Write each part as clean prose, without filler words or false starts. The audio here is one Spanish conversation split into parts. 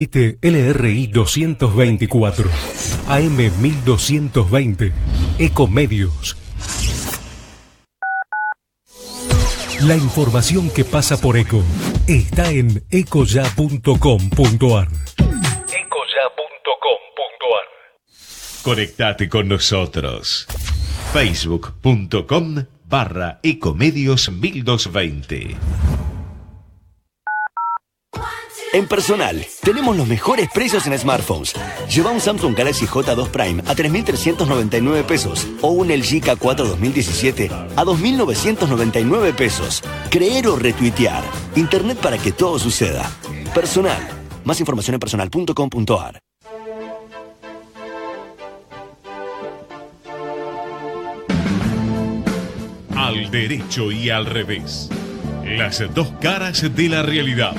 LRI 224, AM 1220, Ecomedios. La información que pasa por Eco está en ecoya.com.ar. Ecoya.com.ar. Conectate con nosotros. Facebook.com/Ecomedios 1220. En Personal, tenemos los mejores precios en smartphones. Lleva un Samsung Galaxy J2 Prime a 3.399 pesos o un LG K4 2017 a 2.999 pesos. Creer o retuitear. Internet para que todo suceda. Personal. Más información en personal.com.ar. Al derecho y al revés. Las dos caras de la realidad.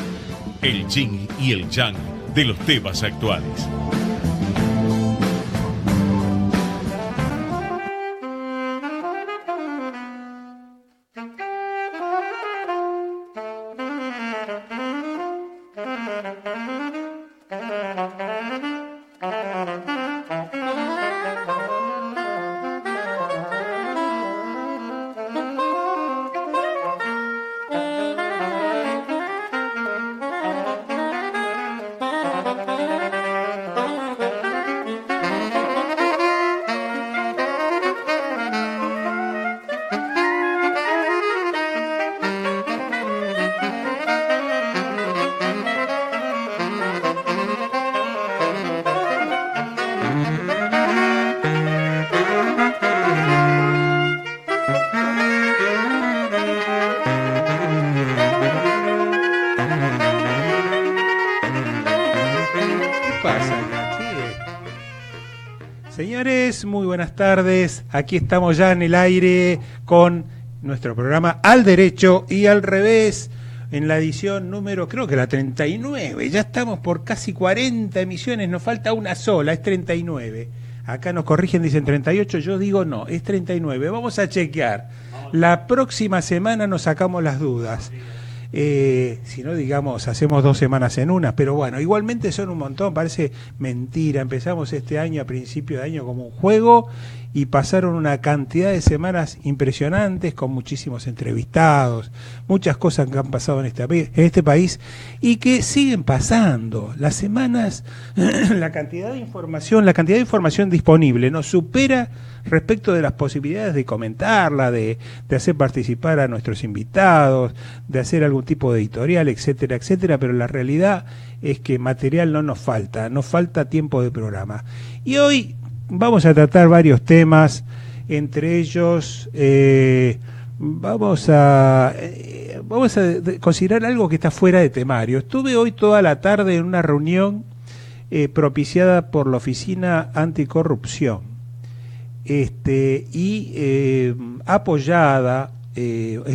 El yin y el yang de los temas actuales. Muy buenas tardes, aquí estamos ya en el aire con nuestro programa Al Derecho y al Revés, en la edición número, creo que la 39, ya estamos por casi 40 emisiones, nos falta una sola, es 39. Acá nos corrigen, dicen 38, yo digo no, es 39, vamos a chequear. La próxima semana nos sacamos las dudas. Si no, digamos, hacemos 2 semanas en una, pero bueno, igualmente son un montón, parece mentira. Empezamos este año, a principio de año, como un juego y pasaron una cantidad de semanas impresionantes con muchísimos entrevistados, muchas cosas que han pasado en este país y que siguen pasando. Las semanas, la cantidad de información disponible nos supera respecto de las posibilidades de comentarla, de hacer participar a nuestros invitados, de hacer algún tipo de editorial, etcétera, etcétera, pero la realidad es que material no nos falta tiempo de programa. Y hoy vamos a tratar varios temas, entre ellos vamos a considerar algo que está fuera de temario. Estuve hoy toda la tarde en una reunión propiciada por la Oficina Anticorrupción y apoyada,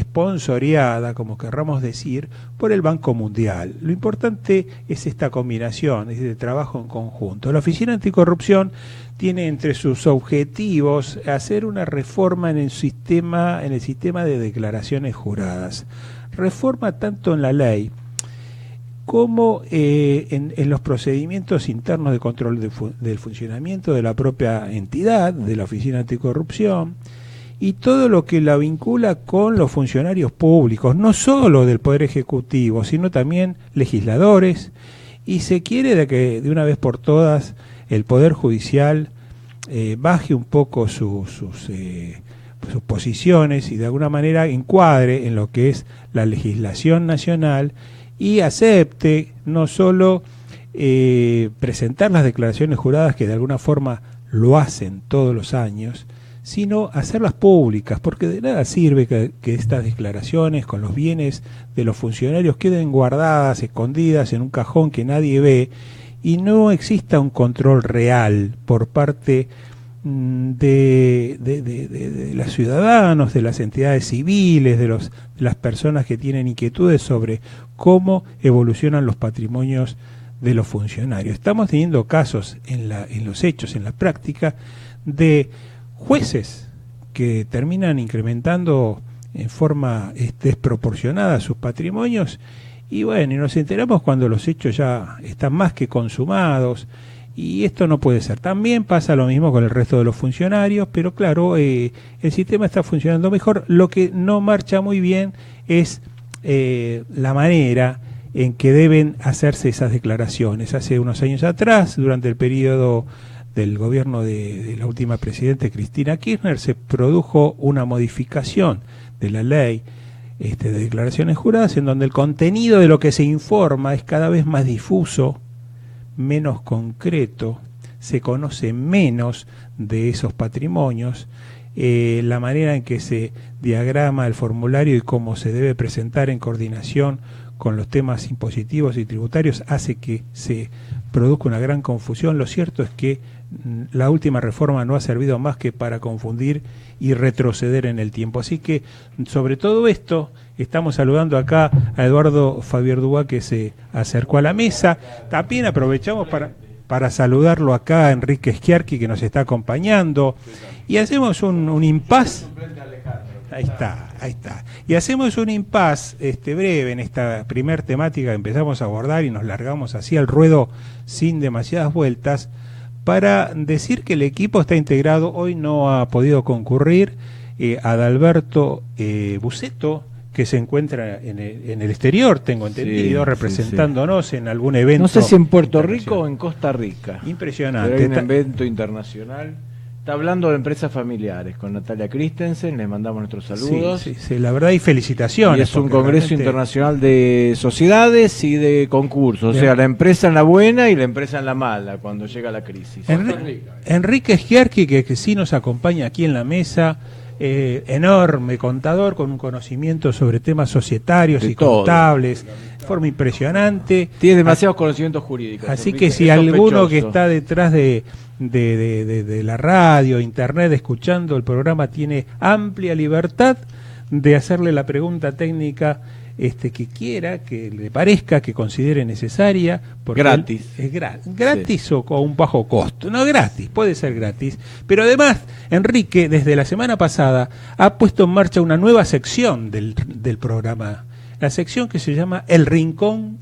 sponsoreada, como querramos decir, por el Banco Mundial. Lo importante es esta combinación, es de trabajo en conjunto. La Oficina Anticorrupción tiene entre sus objetivos hacer una reforma en el sistema de declaraciones juradas. Reforma tanto en la ley como en los procedimientos internos de control del funcionamiento de la propia entidad, de la Oficina Anticorrupción, y todo lo que la vincula con los funcionarios públicos, no solo del Poder Ejecutivo, sino también legisladores, y se quiere de que de una vez por todas el Poder Judicial baje un poco sus posiciones y de alguna manera encuadre en lo que es la legislación nacional y acepte no solo presentar las declaraciones juradas, que de alguna forma lo hacen todos los años, sino hacerlas públicas, porque de nada sirve que estas declaraciones con los bienes de los funcionarios queden guardadas, escondidas en un cajón que nadie ve, y no exista un control real por parte de los ciudadanos, de las entidades civiles, de las personas que tienen inquietudes sobre cómo evolucionan los patrimonios de los funcionarios. Estamos teniendo casos en los hechos, en la práctica, de jueces que terminan incrementando en forma desproporcionada sus patrimonios Y bueno, y nos enteramos cuando los hechos ya están más que consumados, y esto no puede ser. También pasa lo mismo con el resto de los funcionarios, pero claro, el sistema está funcionando mejor. Lo que no marcha muy bien es la manera en que deben hacerse esas declaraciones. Hace unos años atrás, durante el periodo del gobierno de la última presidenta Cristina Kirchner, se produjo una modificación de la ley de declaraciones juradas, en donde el contenido de lo que se informa es cada vez más difuso, menos concreto, se conoce menos de esos patrimonios, la manera en que se diagrama el formulario y cómo se debe presentar en coordinación con los temas impositivos y tributarios hace que se produzca una gran confusión. Lo cierto es que la última reforma no ha servido más que para confundir y retroceder en el tiempo. Así que sobre todo esto estamos saludando acá a Eduardo Fabierdua, que se acercó a la mesa. También aprovechamos para saludarlo acá a Enrique Schiarchi, que nos está acompañando, y hacemos un impas. Ahí está. Y hacemos un impas breve en esta primer temática que empezamos a abordar y nos largamos así al ruedo sin demasiadas vueltas, para decir que el equipo está integrado. Hoy no ha podido concurrir Adalberto Buceto, que se encuentra en el exterior, tengo entendido, representándonos en algún evento. No sé si en Puerto Rico o en Costa Rica. Impresionante. Pero hay un evento internacional. Está hablando de empresas familiares con Natalia Christensen, le mandamos nuestros saludos. Sí, la verdad, y felicitaciones. Y es un congreso internacional de sociedades y de concursos, o sea, la empresa en la buena y la empresa en la mala cuando llega la crisis. Enrique Schiarchi, que sí nos acompaña aquí en la mesa, enorme contador con un conocimiento sobre temas societarios y contables, de forma impresionante. Tiene demasiados conocimientos jurídicos. Así que si alguno que está detrás de la radio, internet, escuchando el programa, tiene amplia libertad de hacerle la pregunta técnica que quiera, que le parezca, que considere necesaria, porque gratis. Es gratis, sí. O con un bajo costo. No, gratis, puede ser gratis. Pero además, Enrique, desde la semana pasada, ha puesto en marcha una nueva sección del programa, la sección que se llama El Rincón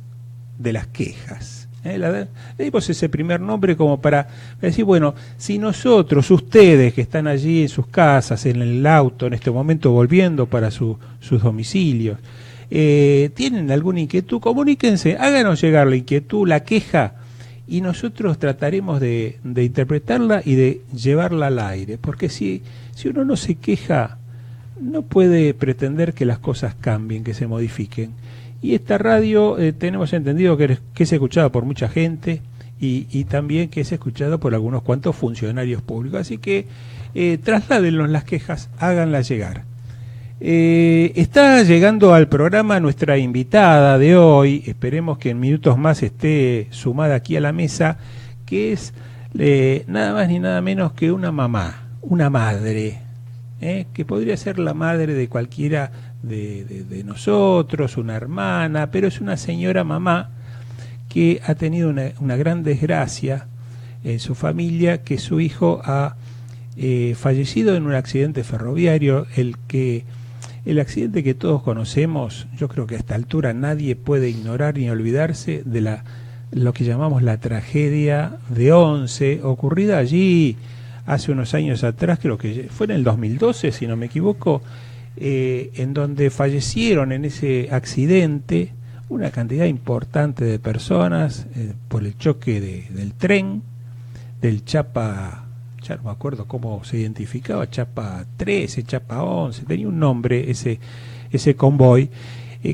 de las Quejas. Le dimos ese primer nombre como para decir, bueno, si nosotros, ustedes que están allí en sus casas, en el auto, en este momento volviendo para sus domicilios, tienen alguna inquietud, comuníquense, háganos llegar la inquietud, la queja, y nosotros trataremos de interpretarla y de llevarla al aire, porque si uno no se queja, no puede pretender que las cosas cambien, que se modifiquen. Y esta radio tenemos entendido que es escuchada por mucha gente y también que es escuchada por algunos cuantos funcionarios públicos. Así que trasládennos las quejas, háganlas llegar. Está llegando al programa nuestra invitada de hoy, esperemos que en minutos más esté sumada aquí a la mesa, que es nada más ni nada menos que una mamá, una madre, que podría ser la madre de cualquiera de nosotros, una hermana, pero es una señora mamá que ha tenido una gran desgracia en su familia, que su hijo ha fallecido en un accidente ferroviario, el accidente que todos conocemos. Yo creo que a esta altura nadie puede ignorar ni olvidarse de lo que llamamos la tragedia de Once, ocurrida allí hace unos años atrás, creo que fue en el 2012, si no me equivoco, en donde fallecieron en ese accidente una cantidad importante de personas por el choque del tren, del Chapa, ya no me acuerdo cómo se identificaba, Chapa 13, Chapa 11, tenía un nombre ese convoy,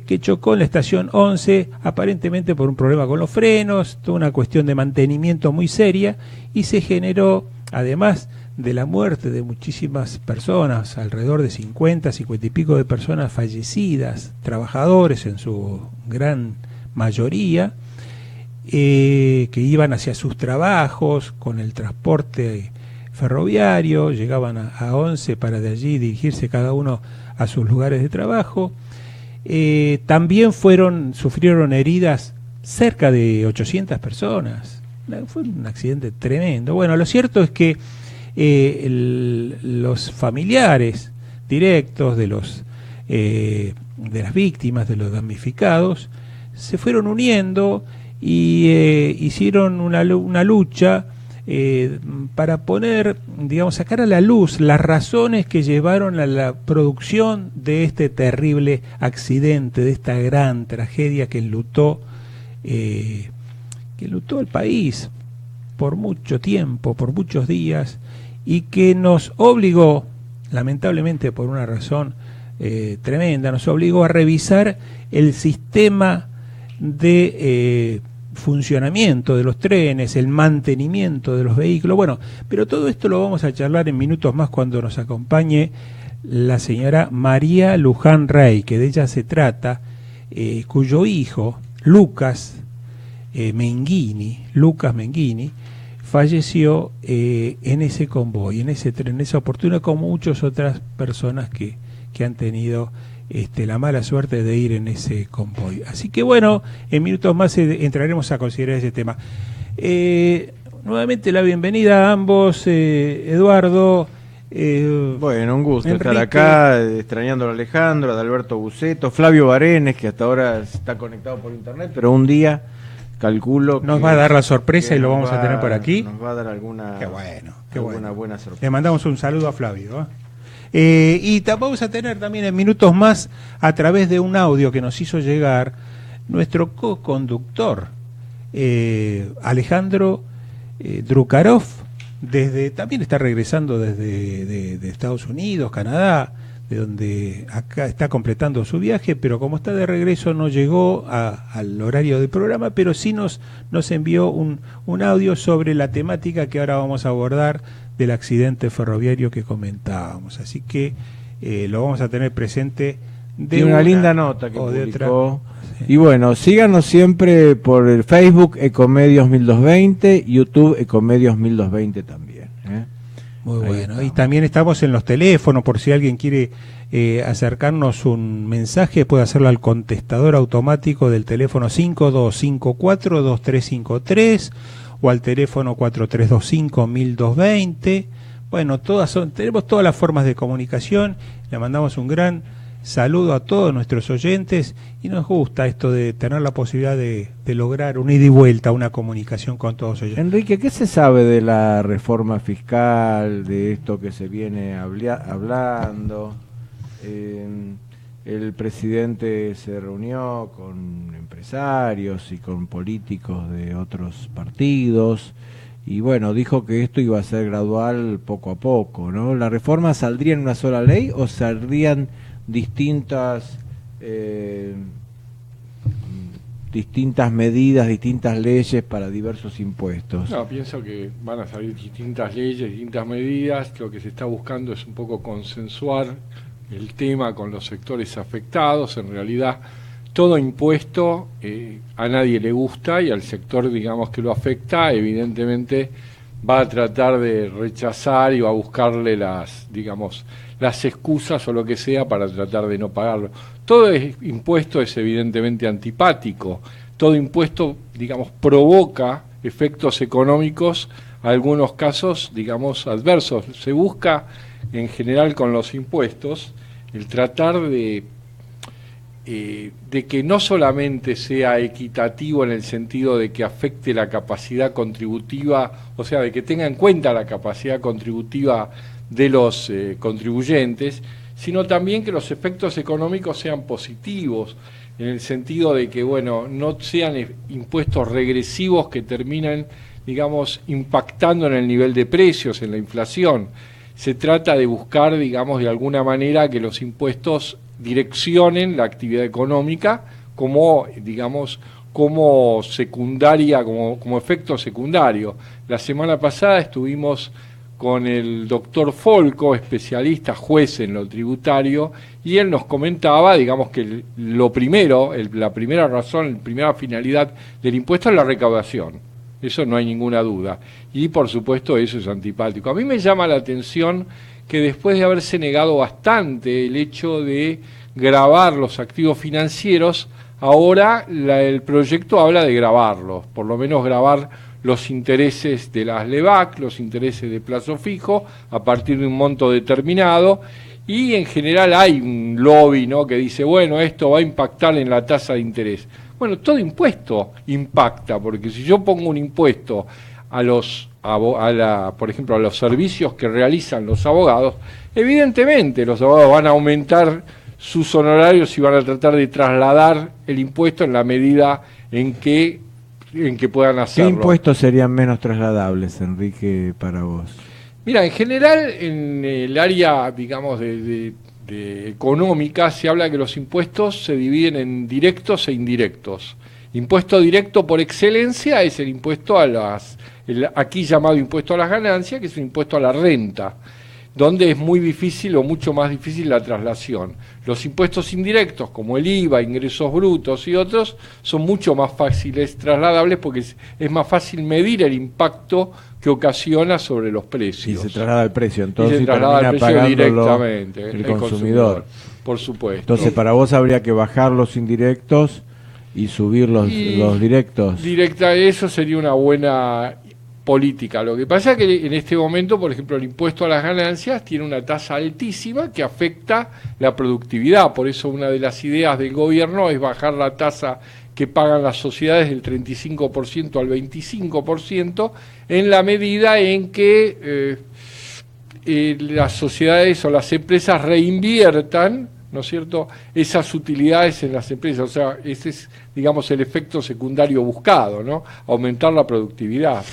que chocó en la estación 11, aparentemente por un problema con los frenos, toda una cuestión de mantenimiento muy seria, y se generó, además de la muerte de muchísimas personas, alrededor de 50 y pico de personas fallecidas, trabajadores en su gran mayoría, que iban hacia sus trabajos con el transporte ferroviario, llegaban a Once para de allí dirigirse cada uno a sus lugares de trabajo. También sufrieron heridas cerca de 800 personas. Fue un accidente tremendo. Bueno, lo cierto es que los familiares directos de las víctimas, de los damnificados, se fueron uniendo y hicieron una lucha para poner, digamos, sacar a la luz las razones que llevaron a la producción de este terrible accidente, de esta gran tragedia que enlutó el país por mucho tiempo, por muchos días, y que nos obligó, lamentablemente por una razón tremenda, nos obligó a revisar el sistema de funcionamiento de los trenes, el mantenimiento de los vehículos. Bueno, pero todo esto lo vamos a charlar en minutos más cuando nos acompañe la señora María Luján Rey, que de ella se trata, cuyo hijo, Lucas Menghini, falleció en ese convoy, en ese tren, en esa oportunidad, como muchas otras personas que han tenido la mala suerte de ir en ese convoy. Así que bueno, en minutos más entraremos a considerar ese tema. Nuevamente la bienvenida a ambos, Eduardo. Bueno, un gusto Enrique. estar acá, extrañando a Alejandro, a Alberto Buceto, Flavio Barenes, que hasta ahora está conectado por internet, pero un día calculo nos que va a dar la sorpresa y lo vamos a tener por aquí. Nos va a dar alguna buena sorpresa. Le mandamos un saludo a Flavio. Y vamos a tener también en minutos más, a través de un audio que nos hizo llegar nuestro co-conductor, Alejandro Drukarov, también está regresando desde de Estados Unidos, Canadá, de donde acá está completando su viaje, pero como está de regreso no llegó al horario del programa, pero sí nos envió un audio sobre la temática que ahora vamos a abordar del accidente ferroviario que comentábamos. Así que lo vamos a tener presente de una linda nota que o de publicó. otra. Sí. Y bueno, síganos siempre por el Facebook Ecomedios 1220, YouTube Ecomedios 1220 también. Muy bueno. Y también estamos en los teléfonos, por si alguien quiere acercarnos un mensaje, puede hacerlo al contestador automático del teléfono 5254-2353 o al teléfono 4325-1220. Bueno, tenemos todas las formas de comunicación. Le mandamos un gran saludo a todos nuestros oyentes y nos gusta esto de tener la posibilidad de lograr un ida y vuelta, una comunicación con todos ellos. Enrique, ¿qué se sabe de la reforma fiscal, de esto que se viene hablando? El presidente se reunió con empresarios y con políticos de otros partidos y bueno, dijo que esto iba a ser gradual poco a poco, ¿no? ¿La reforma saldría en una sola ley o saldrían distintas medidas, distintas leyes para diversos impuestos? No, pienso que van a salir distintas leyes, distintas medidas. Lo que se está buscando es un poco consensuar el tema con los sectores afectados. En realidad, todo impuesto a nadie le gusta y al sector, digamos, que lo afecta, evidentemente va a tratar de rechazar y va a buscarle las excusas o lo que sea para tratar de no pagarlo. Todo impuesto es evidentemente antipático. Todo impuesto, digamos, provoca efectos económicos, algunos casos, digamos, adversos. Se busca, en general, con los impuestos, el tratar de que no solamente sea equitativo en el sentido de que afecte la capacidad contributiva, o sea, de que tenga en cuenta la capacidad contributiva de los contribuyentes, sino también que los efectos económicos sean positivos, en el sentido de que, bueno, no sean impuestos regresivos que terminan, digamos, impactando en el nivel de precios, en la inflación. Se trata de buscar, digamos, de alguna manera que los impuestos direccionen la actividad económica como, digamos, como secundaria, como efecto secundario. La semana pasada estuvimos con el doctor Folco, especialista, juez en lo tributario, y él nos comentaba, digamos, que lo primero, la primera razón, la primera finalidad del impuesto es la recaudación. Eso no hay ninguna duda. Y, por supuesto, eso es antipático. A mí me llama la atención que después de haberse negado bastante el hecho de gravar los activos financieros, ahora el proyecto habla de gravarlos, por lo menos gravar los intereses de las LEVAC, los intereses de plazo fijo, a partir de un monto determinado, y en general hay un lobby, ¿no?, que dice, bueno, esto va a impactar en la tasa de interés. Bueno, todo impuesto impacta, porque si yo pongo un impuesto por ejemplo, a los servicios que realizan los abogados, evidentemente los abogados van a aumentar sus honorarios y van a tratar de trasladar el impuesto en la medida en que puedan hacerlo. ¿Qué impuestos serían menos trasladables, Enrique, para vos? Mira, en general, en el área, digamos, de económica, se habla que los impuestos se dividen en directos e indirectos. Impuesto directo por excelencia es el impuesto aquí llamado impuesto a las ganancias, que es un impuesto a la renta, donde es muy difícil o mucho más difícil la traslación. Los impuestos indirectos, como el IVA, ingresos brutos y otros, son mucho más fáciles trasladables porque es más fácil medir el impacto que ocasiona sobre los precios. Y se traslada el precio, entonces y se traslada el precio directamente el consumidor. Por supuesto. Entonces, para vos habría que bajar los indirectos y subir los directos. Eso sería una buena política. Lo que pasa es que en este momento, por ejemplo, el impuesto a las ganancias tiene una tasa altísima que afecta la productividad. Por eso una de las ideas del gobierno es bajar la tasa que pagan las sociedades del 35% al 25%, en la medida en que las sociedades o las empresas reinviertan, ¿no es cierto?, esas utilidades en las empresas. O sea, ese es, digamos, el efecto secundario buscado, ¿no? Aumentar la productividad.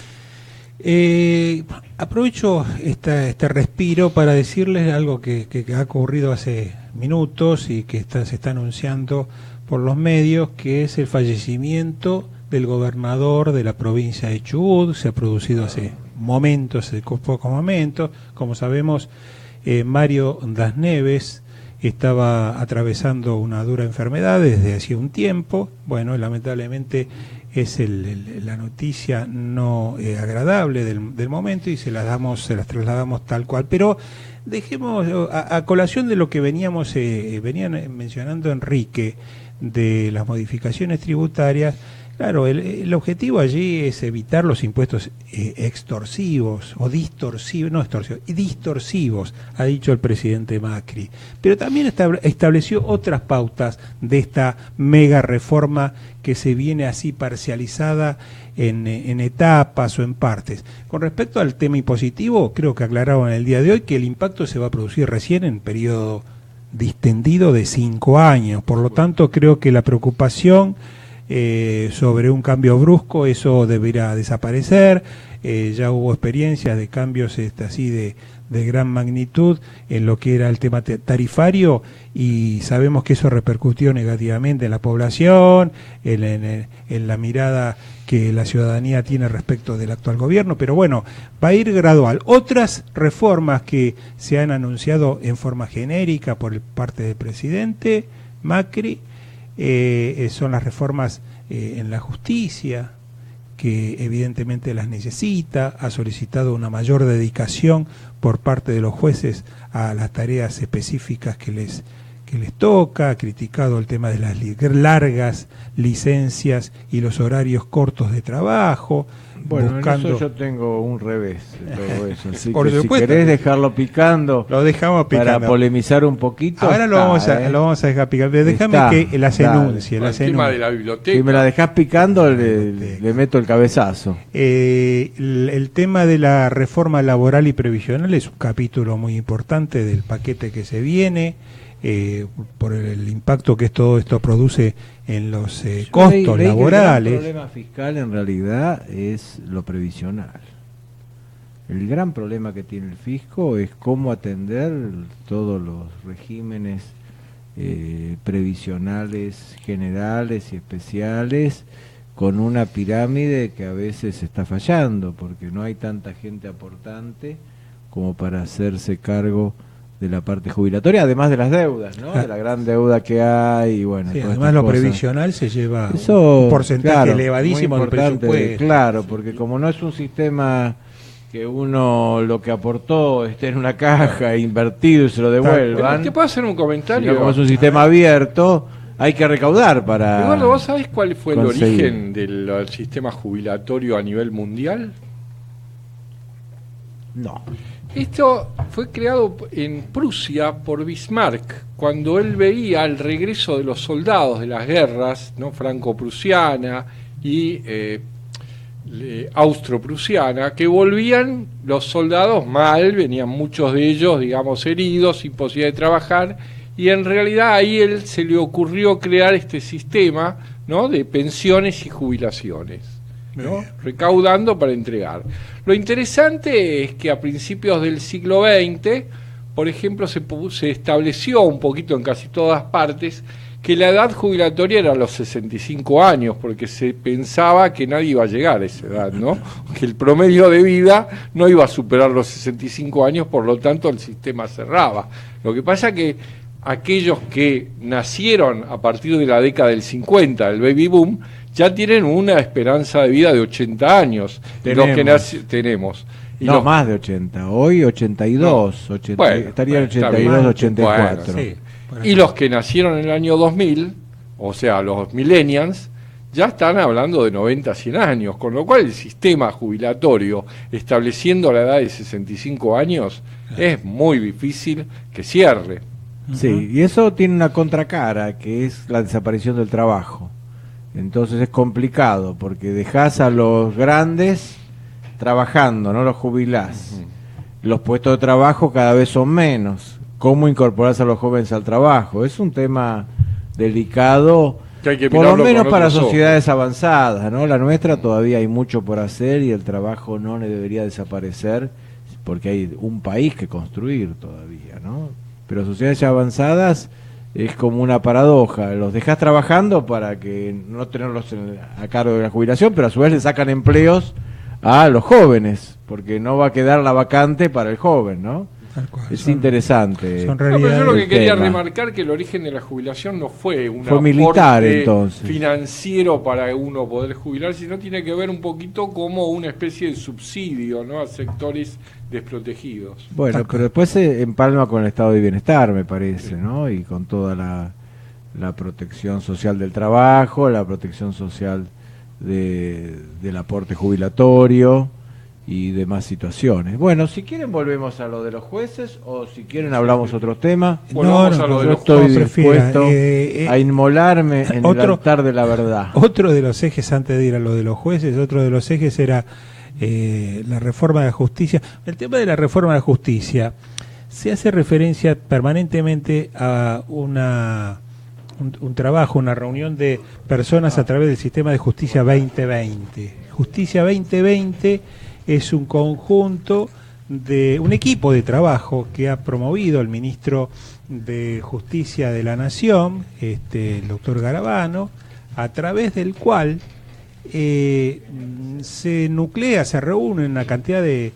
Aprovecho este respiro para decirles algo que ha ocurrido hace minutos y que se está anunciando por los medios, que es el fallecimiento del gobernador de la provincia de Chubut. Se ha producido hace pocos momentos. Como sabemos, Mario Das Neves estaba atravesando una dura enfermedad desde hacía un tiempo. Bueno, lamentablemente es la noticia no agradable del momento y se las trasladamos tal cual. Pero dejemos a colación de lo que venían mencionando Enrique, de las modificaciones tributarias. Claro, el objetivo allí es evitar los impuestos extorsivos o distorsivos, ha dicho el presidente Macri. Pero también estableció otras pautas de esta mega reforma que se viene así parcializada en etapas o en partes. Con respecto al tema impositivo, creo que aclararon el día de hoy que el impacto se va a producir recién en periodo distendido de 5 años. Por lo tanto, creo que la preocupación sobre un cambio brusco, eso deberá desaparecer. Ya hubo experiencias de cambios así de gran magnitud en lo que era el tema tarifario, y sabemos que eso repercutió negativamente en la población, en la mirada que la ciudadanía tiene respecto del actual gobierno. Pero bueno, va a ir gradual. Otras reformas que se han anunciado en forma genérica por parte del presidente Macri son las reformas en la justicia, que evidentemente las necesita. Ha solicitado una mayor dedicación por parte de los jueces a las tareas específicas que les toca. Ha criticado el tema de las largas licencias y los horarios cortos de trabajo. Bueno, buscando... en eso yo tengo un revés de todo eso. Así Por que supuesto, si querés dejarlo picando, lo dejamos picando para polemizar un poquito. Ahora lo vamos a dejar picando. Pero déjame que las enuncie. El tema de la biblioteca. Si me la dejás picando, le meto el cabezazo. El tema de la reforma laboral y previsional es un capítulo muy importante del paquete que se viene. Por el impacto que todo esto produce en los costos laborales. El problema fiscal en realidad es lo previsional. El gran problema que tiene el fisco es cómo atender todos los regímenes previsionales generales y especiales, con una pirámide que a veces está fallando, porque no hay tanta gente aportante como para hacerse cargo de la parte jubilatoria, además de las deudas, ¿no? De la gran deuda que hay, y bueno. Sí, además lo previsional se lleva eso, un porcentaje elevadísimo del presupuesto. Claro, porque como no es un sistema que uno lo que aportó esté en una caja invertido y se lo devuelvan. ¿Te puedo hacer un comentario? Como es un sistema abierto, hay que recaudar para... Eduardo, ¿vos sabés cuál fue el origen del sistema jubilatorio a nivel mundial? No. Esto fue creado en Prusia por Bismarck, cuando él veía el regreso de los soldados de las guerras, ¿no?, franco-prusiana y austro-prusiana, que volvían los soldados mal, venían muchos de ellos, digamos, heridos, sin posibilidad de trabajar, y en realidad ahí él se le ocurrió crear este sistema, ¿no?, de pensiones y jubilaciones, ¿no?, recaudando para entregar. Lo interesante es que a principios del siglo XX, por ejemplo, se estableció un poquito en casi todas partes que la edad jubilatoria era los 65 años, porque se pensaba que nadie iba a llegar a esa edad, ¿no? Que el promedio de vida no iba a superar los 65 años, por lo tanto el sistema cerraba. Lo que pasa que aquellos que nacieron a partir de la década del 50, el baby boom, ya tienen una esperanza de vida de 80 años. Tenemos. Y no, más de 80. Hoy 82. No. 80, bueno, estaría 82, 84. Bueno, sí. Y los que nacieron en el año 2000, o sea, los millennials, ya están hablando de 90 a 100 años, con lo cual el sistema jubilatorio, estableciendo la edad de 65 años, es muy difícil que cierre. Sí, y eso tiene una contracara, que es la desaparición del trabajo. Entonces es complicado, porque dejás a los grandes trabajando, no los jubilás. Los puestos de trabajo cada vez son menos. ¿Cómo incorporarse a los jóvenes al trabajo? Es un tema delicado, que hay que por lo menos con para otros sociedades avanzadas, ¿no? La nuestra todavía hay mucho por hacer y el trabajo no le debería desaparecer, porque hay un país que construir todavía, ¿no? Pero sociedades avanzadas es como una paradoja, los dejás trabajando para que no tenerlos a cargo de la jubilación, pero a su vez le sacan empleos a los jóvenes, porque no va a quedar la vacante para el joven, ¿no? Es interesante. No, pero yo lo que quería remarcar que el origen de la jubilación no fue un aporte militar, entonces, financiero para uno poder jubilar, sino tiene que ver un poquito como una especie de subsidio, ¿no?, a sectores desprotegidos. Bueno, pero después se empalma con el estado de bienestar, me parece, ¿no? Y con toda la protección social del trabajo, la protección social del aporte jubilatorio y demás situaciones. Bueno, si quieren volvemos a lo de los jueces, o si quieren hablamos otro tema. Volvamos a lo de los jueces. Estoy dispuesto a inmolarme en el altar de la verdad. Otro de los ejes, antes de ir a lo de los jueces, otro de los ejes era la reforma de la justicia. El tema de la reforma de la justicia se hace referencia permanentemente a un trabajo, una reunión de personas a través del sistema de Justicia 2020. Justicia 2020 es un conjunto de un equipo de trabajo que ha promovido el ministro de Justicia de la Nación, el doctor Garabano, a través del cual se nuclea, se reúnen una cantidad de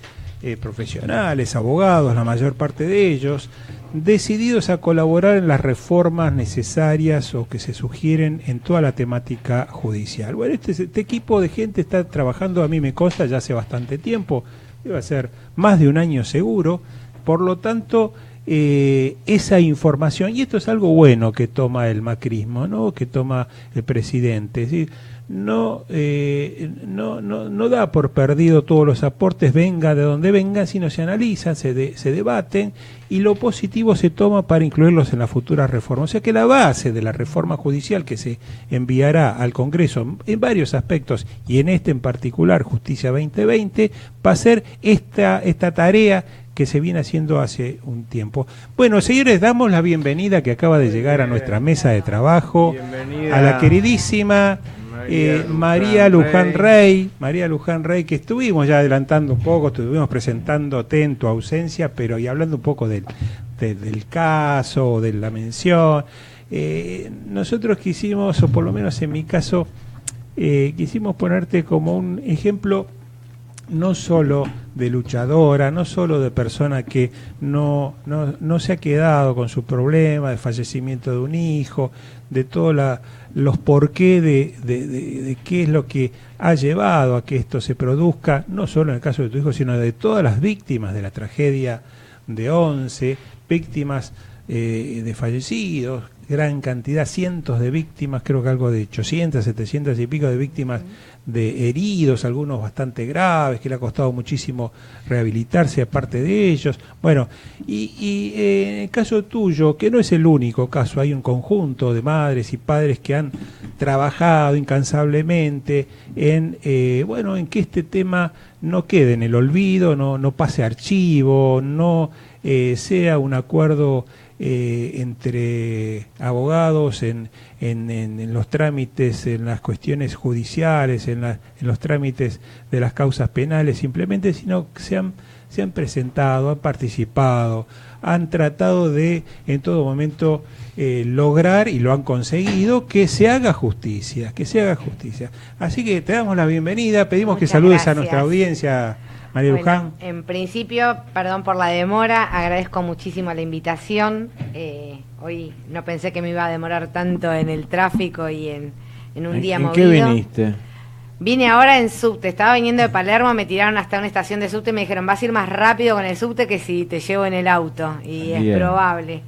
profesionales, abogados, la mayor parte de ellos, decididos a colaborar en las reformas necesarias o que se sugieren en toda la temática judicial. Bueno, este equipo de gente está trabajando, a mí me consta, ya hace bastante tiempo, debe ser más de un año seguro, por lo tanto, esa información, y esto es algo bueno que toma el macrismo, ¿no?, que toma el presidente, es decir, no da por perdido todos los aportes, venga de donde vengan, sino se analizan, se debaten y lo positivo se toma para incluirlos en las futuras reformas. O sea que la base de la reforma judicial que se enviará al Congreso en varios aspectos y en este en particular, Justicia 2020, va a ser esta tarea que se viene haciendo hace un tiempo. Bueno, señores, damos la bienvenida que acaba de llegar a nuestra mesa de trabajo, a la queridísima María Luján Rey, que estuvimos ya adelantando un poco, estuvimos presentándote en tu ausencia, pero y hablando un poco del caso, de la mención. Nosotros quisimos, o por lo menos en mi caso, quisimos ponerte como un ejemplo no solo de luchadora, no solo de persona que no se ha quedado con su problema de fallecimiento de un hijo, de todos los porqué de qué es lo que ha llevado a que esto se produzca, no solo en el caso de tu hijo, sino de todas las víctimas de la tragedia de Once, víctimas de fallecidos, gran cantidad, cientos de víctimas, creo que algo de 800, 700 y pico de víctimas de heridos, algunos bastante graves, que le ha costado muchísimo rehabilitarse aparte de ellos. Bueno, y en el caso tuyo, que no es el único caso, hay un conjunto de madres y padres que han trabajado incansablemente en que este tema no quede en el olvido, no pase archivo, no sea un acuerdo entre abogados en los trámites, en las cuestiones judiciales, en los trámites de las causas penales simplemente, sino que se han presentado, han participado, han tratado de en todo momento lograr, y lo han conseguido, que se haga justicia, Así que te damos la bienvenida, pedimos que saludes a nuestra audiencia, María Luján. En principio, perdón por la demora, agradezco muchísimo la invitación. Hoy no pensé que me iba a demorar tanto en el tráfico y en un día movido. ¿En qué viniste? Vine ahora en subte, estaba viniendo de Palermo, me tiraron hasta una estación de subte y me dijeron, vas a ir más rápido con el subte que si te llevo en el auto, y Bien. es probable.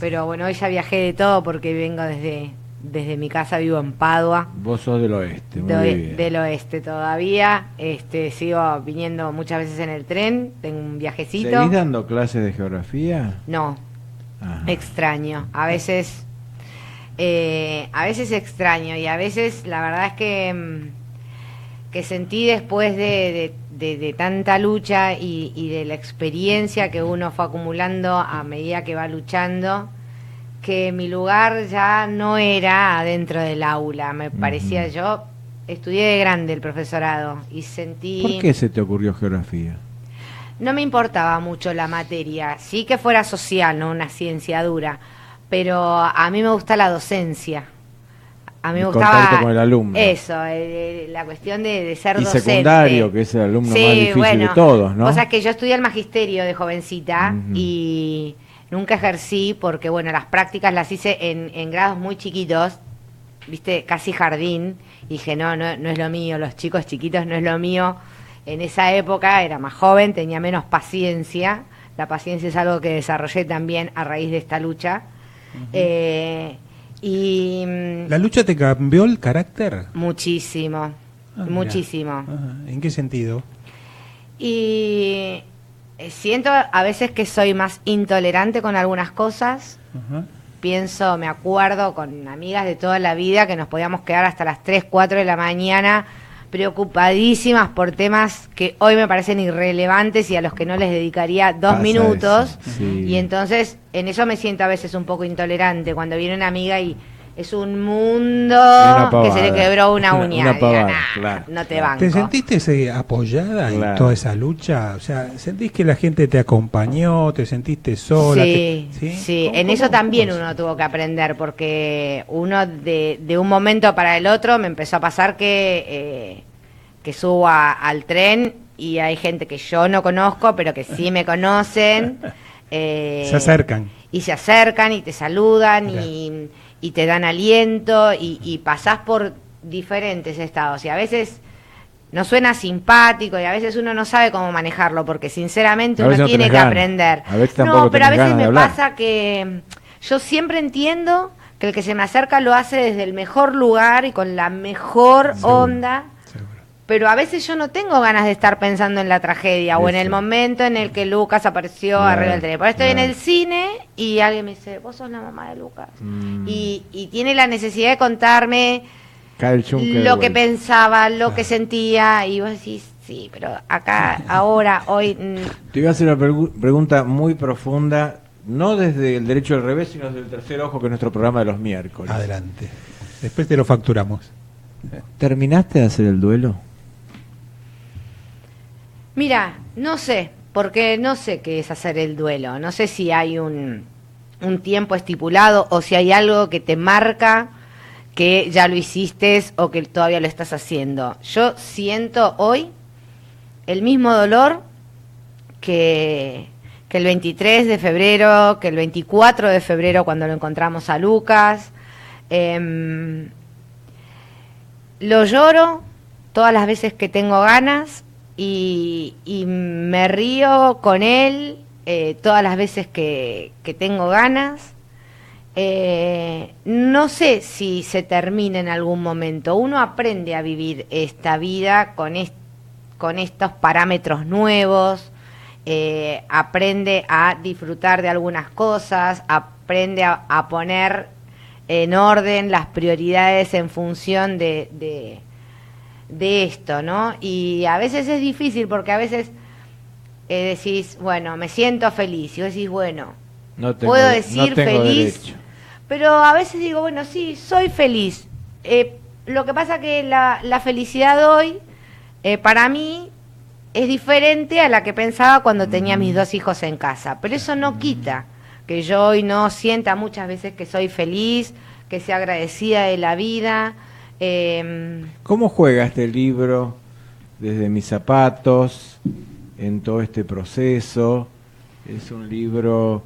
Pero bueno, hoy ya viajé de todo porque vengo desde mi casa, vivo en Padua. Vos sos del oeste, muy bien. Del oeste todavía, sigo viniendo muchas veces en el tren, tengo un viajecito. ¿Seguís dando clases de geografía? No, Ajá. extraño, a veces extraño, y a veces la verdad es que sentí después de tanta lucha y de la experiencia que uno fue acumulando a medida que va luchando, que mi lugar ya no era adentro del aula, me parecía. Yo estudié de grande el profesorado y sentí... ¿Por qué se te ocurrió geografía? No me importaba mucho la materia, sí que fuera social, no una ciencia dura, pero a mí me gusta la docencia. A mí me gustaba contacto con el alumno. Eso, la cuestión de ser docente. Y secundario, que es el alumno Sí, más difícil bueno, de todos, ¿no? O sea que yo estudié el magisterio de jovencita y nunca ejercí porque, bueno, las prácticas las hice en grados muy chiquitos, viste, casi jardín, y dije, no es lo mío, los chicos chiquitos no es lo mío. En esa época era más joven, tenía menos paciencia. La paciencia es algo que desarrollé también a raíz de esta lucha. ¿La lucha te cambió el carácter? Muchísimo, muchísimo. Ajá. ¿En qué sentido? Y siento a veces que soy más intolerante con algunas cosas. Ajá. Pienso, me acuerdo con amigas de toda la vida que nos podíamos quedar hasta las 3, 4 de la mañana preocupadísimas por temas que hoy me parecen irrelevantes y a los que no les dedicaría 2 minutos. Sí. Y entonces en eso me siento a veces un poco intolerante cuando viene una amiga y es un mundo que se le quebró una uña. Una pavada, Digo, claro. no te banco. ¿Te sentiste apoyada en toda esa lucha? O sea, ¿sentís que la gente te acompañó? ¿Te sentiste sola? Sí. En eso también uno tuvo que aprender, porque uno de un momento para el otro me empezó a pasar que subo al tren y hay gente que yo no conozco, pero que sí me conocen. Se acercan. Y se acercan y te saludan y te dan aliento y pasás por diferentes estados y a veces no suena simpático y a veces uno no sabe cómo manejarlo porque sinceramente uno tiene que aprender. No, pero a veces me pasa que yo siempre entiendo que el que se me acerca lo hace desde el mejor lugar y con la mejor onda. Pero a veces yo no tengo ganas de estar pensando en la tragedia o en el momento en el que Lucas apareció arriba del tren. Por estoy en el cine y alguien me dice, vos sos la mamá de Lucas. Y tiene la necesidad de contarme lo que pensaba, lo que sentía. Y vos decís, sí, pero acá, ahora, hoy... Te iba a hacer una pregunta muy profunda, no desde el derecho al revés, sino desde el tercer ojo, que es nuestro programa de los miércoles. Adelante. Después te lo facturamos. ¿Terminaste de hacer el duelo? Mira, no sé, porque no sé qué es hacer el duelo. No sé si hay un tiempo estipulado o si hay algo que te marca que ya lo hiciste o que todavía lo estás haciendo. Yo siento hoy el mismo dolor que el 23 de febrero, que el 24 de febrero cuando lo encontramos a Lucas. Lo lloro todas las veces que tengo ganas y me río con él todas las veces que tengo ganas no sé si se termina en algún momento. Uno aprende a vivir esta vida con estos parámetros nuevos, aprende a disfrutar de algunas cosas, aprende a poner en orden las prioridades en función de esto, ¿no? Y a veces es difícil porque a veces decís, bueno, me siento feliz, y vos decís, bueno, puedo decir feliz, derecho. Pero a veces digo, bueno, sí, soy feliz. Lo que pasa que la felicidad hoy, para mí, es diferente a la que pensaba cuando tenía mis 2 hijos en casa. Pero eso no quita que yo hoy no sienta muchas veces que soy feliz, que sea agradecida de la vida. ¿Cómo juega este libro desde mis zapatos en todo este proceso? Es un libro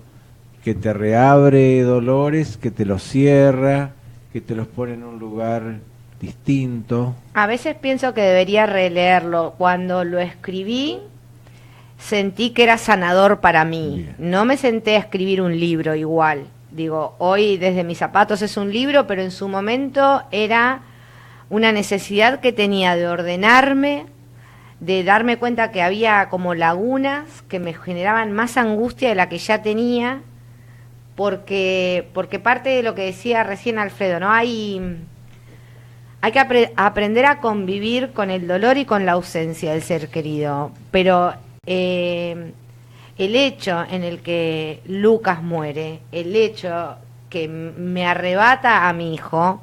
que te reabre dolores, que te los cierra, que te los pone en un lugar distinto. A veces pienso que debería releerlo. Cuando lo escribí, sentí que era sanador para mí. Bien. No me senté a escribir un libro igual. Digo, hoy desde mis zapatos es un libro, pero en su momento era una necesidad que tenía de ordenarme, de darme cuenta que había como lagunas que me generaban más angustia de la que ya tenía, porque parte de lo que decía recién Alfredo, ¿no? Hay que aprender a convivir con el dolor y con la ausencia del ser querido, pero el hecho en el que Lucas muere, el hecho que me arrebata a mi hijo,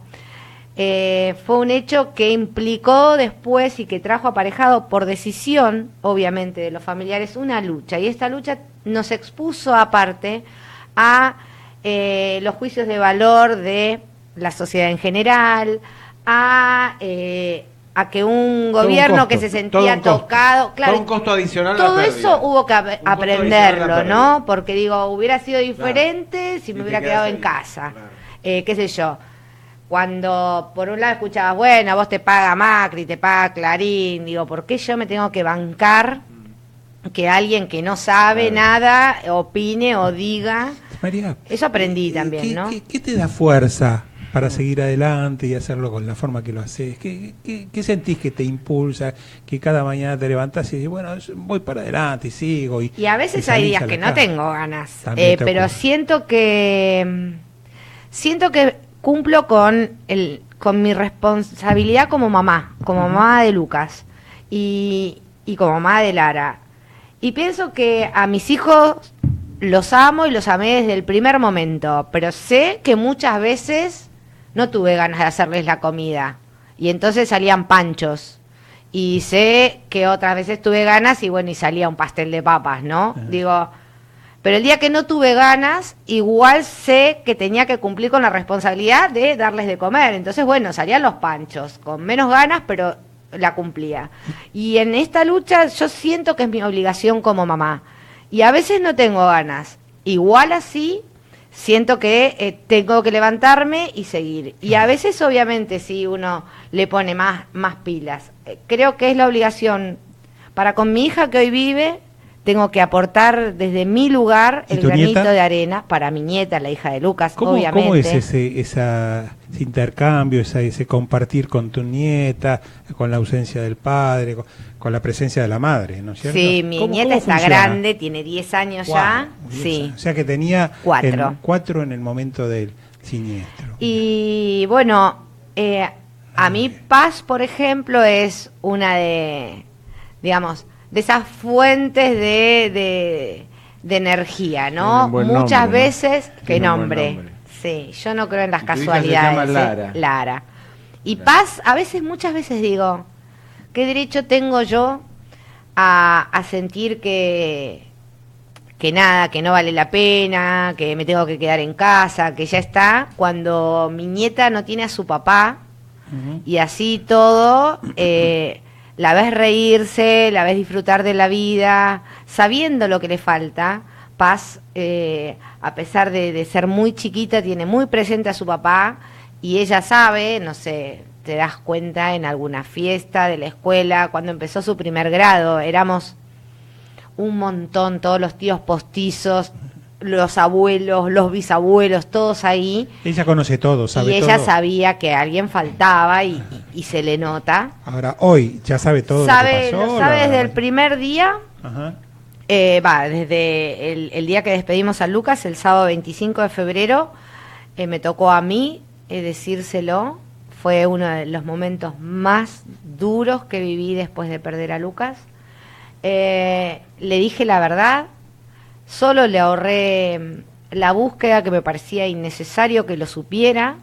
fue un hecho que implicó después y que trajo aparejado por decisión, obviamente, de los familiares, una lucha. Y esta lucha nos expuso aparte a los juicios de valor de la sociedad en general, a que un gobierno que se sentía tocado, claro, todo un costo adicional, todo eso hubo que aprenderlo, ¿no? Porque digo, hubiera sido diferente si me hubiera quedado en casa, qué sé yo. Cuando por un lado escuchabas, bueno, vos te paga Macri, te paga Clarín, digo, ¿por qué yo me tengo que bancar que alguien que no sabe nada opine o diga? María, eso aprendí también, ¿no? ¿Qué te da fuerza para seguir adelante y hacerlo con la forma que lo haces? ¿Qué sentís que te impulsa, que cada mañana te levantás y dices, bueno, voy para adelante y sigo? Y a veces hay días que no tengo ganas, pero siento que cumplo con mi responsabilidad como mamá de Lucas y como mamá de Lara. Y pienso que a mis hijos los amo y los amé desde el primer momento, pero sé que muchas veces no tuve ganas de hacerles la comida y entonces salían panchos. Y sé que otras veces tuve ganas y bueno, y salía un pastel de papas, ¿no? Digo, pero el día que no tuve ganas, igual sé que tenía que cumplir con la responsabilidad de darles de comer. Entonces, bueno, salían los panchos, con menos ganas, pero la cumplía. Y en esta lucha yo siento que es mi obligación como mamá. Y a veces no tengo ganas. Igual así, siento que tengo que levantarme y seguir. Y a veces, obviamente, sí, uno le pone más pilas. Creo que es la obligación para con mi hija que hoy vive. Tengo que aportar desde mi lugar el granito de arena para mi nieta, la hija de Lucas, obviamente. ¿Cómo es ese intercambio, ese compartir con tu nieta, con la ausencia del padre, con la presencia de la madre, ¿no es cierto? Sí, mi nieta está grande, tiene 10 años ya. Sí. O sea que tenía 4 en el momento del siniestro. Y bueno, a mí Paz, por ejemplo, es una de, digamos, de esas fuentes de energía, ¿no? Muchas nombre, veces, ¿no? ¿Qué nombre? Sí, yo no creo en las casualidades. Se llama Lara. Y Paz, muchas veces digo, ¿qué derecho tengo yo a sentir que nada, que no vale la pena, que me tengo que quedar en casa, que ya está, cuando mi nieta no tiene a su papá, y así todo, la ves reírse, la ves disfrutar de la vida, sabiendo lo que le falta. Paz, a pesar de ser muy chiquita, tiene muy presente a su papá y ella sabe, no sé, te das cuenta en alguna fiesta de la escuela, cuando empezó su primer grado, éramos un montón, todos los tíos postizos, los abuelos, los bisabuelos, todos ahí. Ella conoce todo, sabe todo. Y ella sabía que alguien faltaba y se le nota. Ahora, hoy ya sabe todo lo que pasó. Lo sabe desde el primer día. Ajá. Desde el día que despedimos a Lucas, el sábado 25 de febrero, me tocó a mí decírselo. Fue uno de los momentos más duros que viví después de perder a Lucas. Le dije la verdad, solo le ahorré la búsqueda que me parecía innecesario que lo supiera.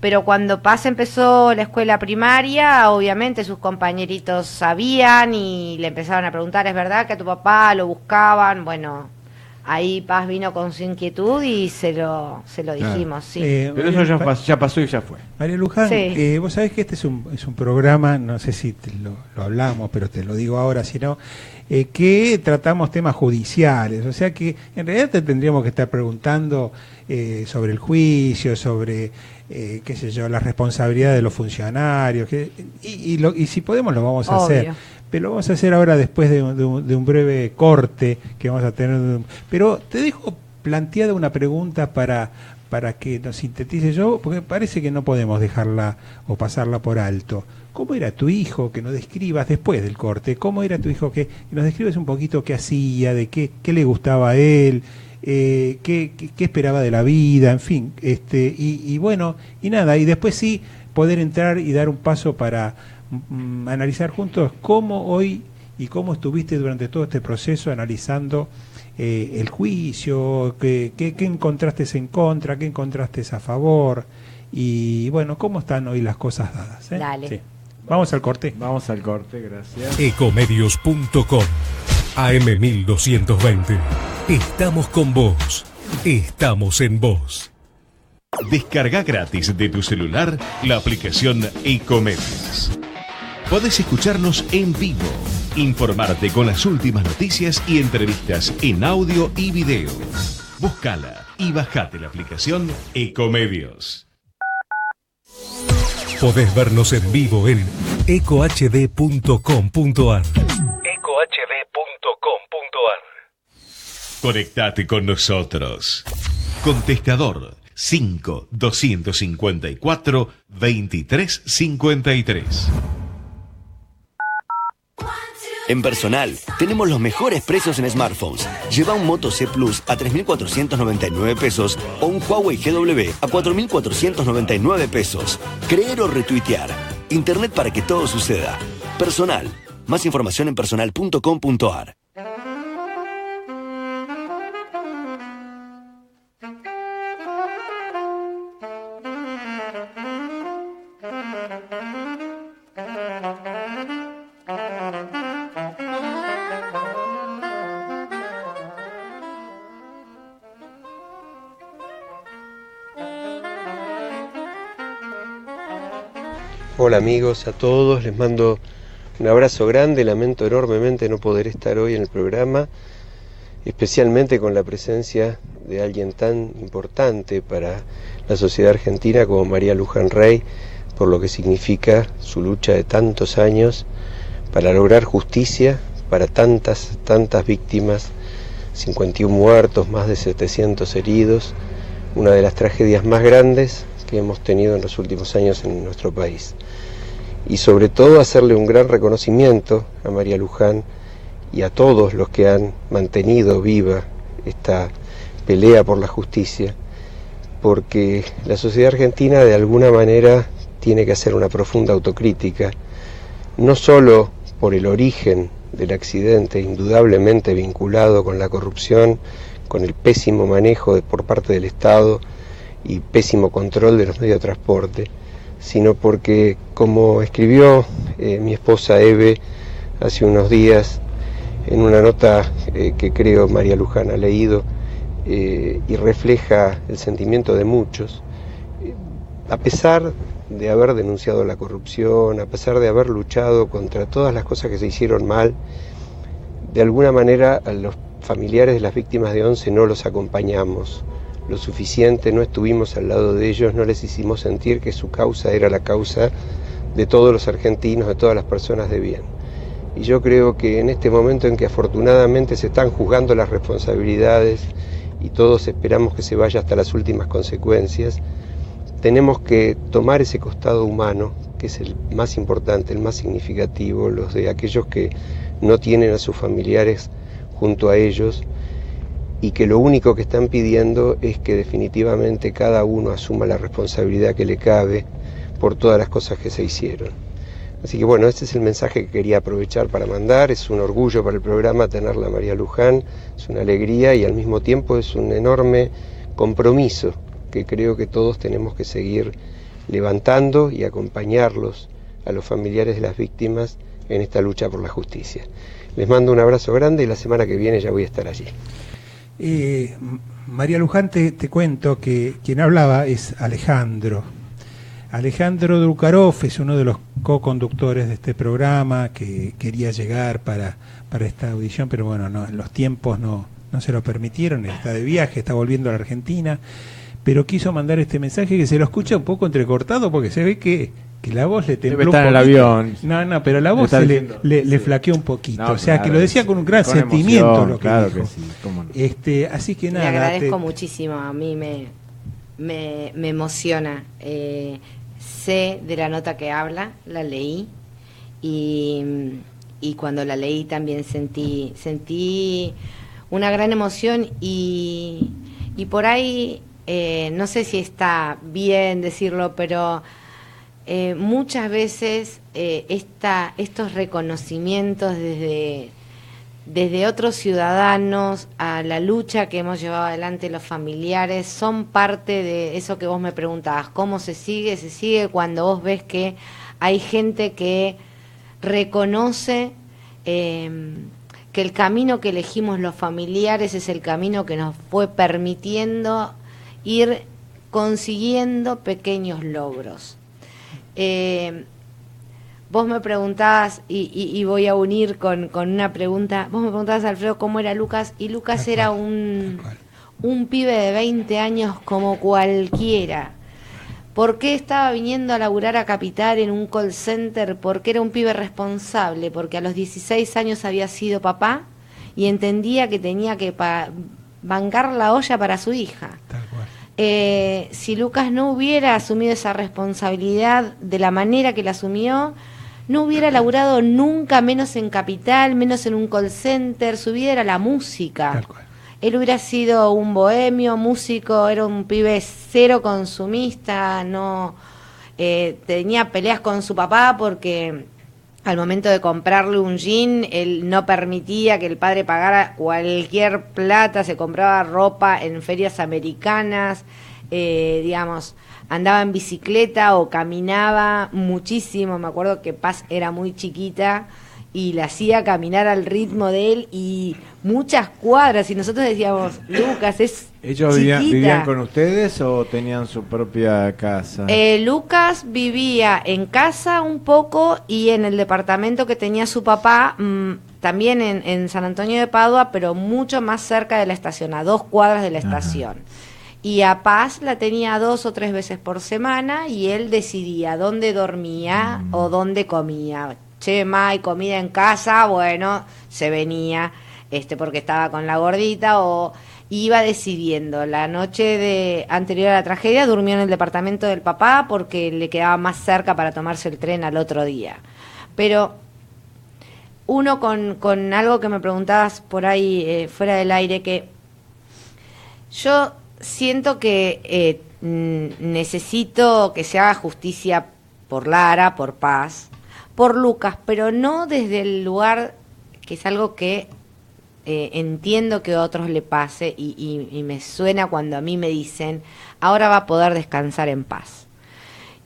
Pero cuando Paz empezó la escuela primaria, obviamente sus compañeritos sabían y le empezaron a preguntar, ¿es verdad que a tu papá lo buscaban? Bueno, ahí Paz vino con su inquietud y se lo dijimos, sí. Pero eso ya pasó y ya fue. María Luján, sí. Vos sabés que este es un programa, no sé si lo hablamos, pero te lo digo ahora, si no, que tratamos temas judiciales, o sea que en realidad te tendríamos que estar preguntando sobre el juicio, sobre, qué sé yo, la responsabilidad de los funcionarios, y si podemos lo vamos a hacer. Pero lo vamos a hacer ahora después de un breve corte que vamos a tener. Pero te dejo planteada una pregunta para que nos sintetice yo, porque parece que no podemos dejarla o pasarla por alto. ¿Cómo era tu hijo? Que nos describas después del corte. ¿Cómo era tu hijo? Que nos describes un poquito qué hacía, de qué le gustaba a él, qué esperaba de la vida, en fin. Y bueno, y nada, y después sí poder entrar y dar un paso para analizar juntos cómo hoy y cómo estuviste durante todo este proceso analizando el juicio, qué encontraste en contra, qué encontraste a favor, y bueno, cómo están hoy las cosas dadas. Dale. Sí. Vamos al corte. Vamos al corte, gracias. Ecomedios.com AM1220. Estamos con vos. Estamos en vos. Descarga gratis de tu celular la aplicación Ecomedios. Podés escucharnos en vivo, informarte con las últimas noticias y entrevistas en audio y video. Búscala y bajate la aplicación Ecomedios. Podés vernos en vivo en ecohd.com.ar. ecohd.com.ar. Conectate con nosotros. Contestador 5-254-2353. En Personal, tenemos los mejores precios en smartphones. Lleva un Moto C Plus a 3.499 pesos o un Huawei GW a 4.499 pesos. Creer o retuitear. Internet para que todo suceda. Personal. Más información en personal.com.ar. Hola amigos, a todos, les mando un abrazo grande, lamento enormemente no poder estar hoy en el programa, especialmente con la presencia de alguien tan importante para la sociedad argentina como María Luján Rey, por lo que significa su lucha de tantos años para lograr justicia para tantas víctimas, 51 muertos, más de 700 heridos, una de las tragedias más grandes que hemos tenido en los últimos años en nuestro país. Y sobre todo hacerle un gran reconocimiento a María Luján y a todos los que han mantenido viva esta pelea por la justicia, porque la sociedad argentina de alguna manera tiene que hacer una profunda autocrítica, no solo por el origen del accidente, indudablemente vinculado con la corrupción, con el pésimo manejo por parte del Estado y pésimo control de los medios de transporte, sino porque, como escribió mi esposa Eve hace unos días en una nota que creo María Luján ha leído y refleja el sentimiento de muchos, a pesar de haber denunciado la corrupción, a pesar de haber luchado contra todas las cosas que se hicieron mal, de alguna manera a los familiares de las víctimas de Once no los acompañamos lo suficiente, no estuvimos al lado de ellos, no les hicimos sentir que su causa era la causa de todos los argentinos, de todas las personas de bien. y yo creo que en este momento en que afortunadamente se están juzgando las responsabilidades y todos esperamos que se vaya hasta las últimas consecuencias, tenemos que tomar ese costado humano, que es el más importante, el más significativo, los de aquellos que no tienen a sus familiares junto a ellos, y que lo único que están pidiendo es que definitivamente cada uno asuma la responsabilidad que le cabe por todas las cosas que se hicieron. Así que bueno, este es el mensaje que quería aprovechar para mandar. Es un orgullo para el programa tenerla a María Luján, es una alegría y al mismo tiempo es un enorme compromiso que creo que todos tenemos que seguir levantando y acompañarlos a los familiares de las víctimas en esta lucha por la justicia. Les mando un abrazo grande y la semana que viene ya voy a estar allí. María Luján, te cuento que quien hablaba es Alejandro Drukarov, es uno de los co-conductores de este programa que quería llegar para esta audición, pero bueno, los tiempos no se lo permitieron. Él está de viaje, está volviendo a la Argentina, pero quiso mandar este mensaje que se lo escucha un poco entrecortado porque se ve que la voz le tembló. Debe estar en el avión. No, pero la voz le flaqueó un poquito. No, o sea, claro, que lo decía con un gran sentimiento emoción, lo que claro dijo. Que sí, cómo no. Así que nada. Le agradezco muchísimo, a mí me emociona. Sé de la nota que habla, la leí y cuando la leí también sentí una gran emoción y por ahí, no sé si está bien decirlo, pero muchas veces estos reconocimientos desde otros ciudadanos a la lucha que hemos llevado adelante los familiares son parte de eso que vos me preguntabas, ¿cómo se sigue? Se sigue cuando vos ves que hay gente que reconoce que el camino que elegimos los familiares es el camino que nos fue permitiendo ir consiguiendo pequeños logros. Vos me preguntabas, y voy a unir con una pregunta, vos me preguntabas, Alfredo, cómo era Lucas, y Lucas era un pibe de 20 años como cualquiera. ¿Por qué estaba viniendo a laburar a Capital en un call center? Porque era un pibe responsable, porque a los 16 años había sido papá y entendía que tenía que bancar la olla para su hija. Tal cual. Si Lucas no hubiera asumido esa responsabilidad de la manera que la asumió, no hubiera laburado nunca, menos en Capital, menos en un call center. Su vida era la música. Tal cual. Él hubiera sido un bohemio, músico, era un pibe cero consumista, no tenía peleas con su papá porque al momento de comprarle un jean, él no permitía que el padre pagara cualquier plata, se compraba ropa en ferias americanas, digamos, andaba en bicicleta o caminaba muchísimo. Me acuerdo que Paz era muy chiquita y la hacía caminar al ritmo de él y muchas cuadras, y nosotros decíamos, Lucas, es ¿Ellos vivían con ustedes o tenían su propia casa? Lucas vivía en casa un poco y en el departamento que tenía su papá, también en San Antonio de Padua, pero mucho más cerca de la estación, a 2 cuadras de la estación. Y a Paz la tenía 2 o 3 veces por semana y él decidía dónde dormía o dónde comía. Che, ma, hay comida en casa, bueno, se venía porque estaba con la gordita o iba decidiendo. La noche anterior a la tragedia durmió en el departamento del papá porque le quedaba más cerca para tomarse el tren al otro día. Pero uno con algo que me preguntabas por ahí fuera del aire, que yo siento que necesito que se haga justicia por Lara, por Paz, por Lucas, pero no desde el lugar que es algo que entiendo que a otros le pase y me suena cuando a mí me dicen, ahora va a poder descansar en paz.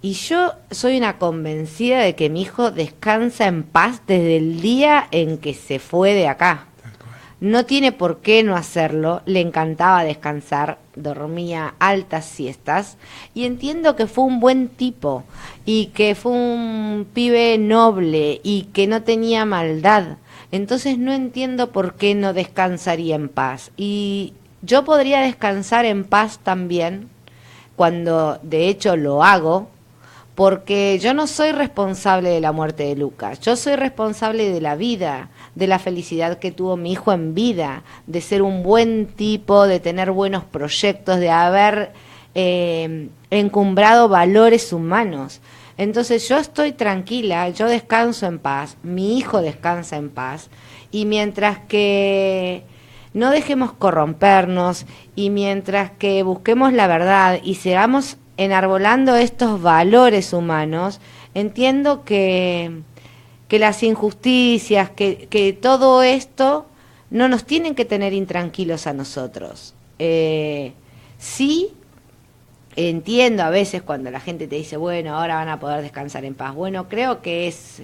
Y yo soy una convencida de que mi hijo descansa en paz desde el día en que se fue de acá. No tiene por qué no hacerlo, le encantaba descansar, dormía altas siestas y entiendo que fue un buen tipo y que fue un pibe noble y que no tenía maldad. Entonces no entiendo por qué no descansaría en paz. Y yo podría descansar en paz también, cuando de hecho lo hago, porque yo no soy responsable de la muerte de Lucas, yo soy responsable de la vida, de la felicidad que tuvo mi hijo en vida, de ser un buen tipo, de tener buenos proyectos, de haber encumbrado valores humanos. Entonces yo estoy tranquila, yo descanso en paz, mi hijo descansa en paz, y mientras que no dejemos corrompernos y mientras que busquemos la verdad y sigamos enarbolando estos valores humanos, entiendo que las injusticias, que todo esto no nos tienen que tener intranquilos a nosotros. Sí, entiendo a veces cuando la gente te dice, bueno, ahora van a poder descansar en paz. Bueno, creo que es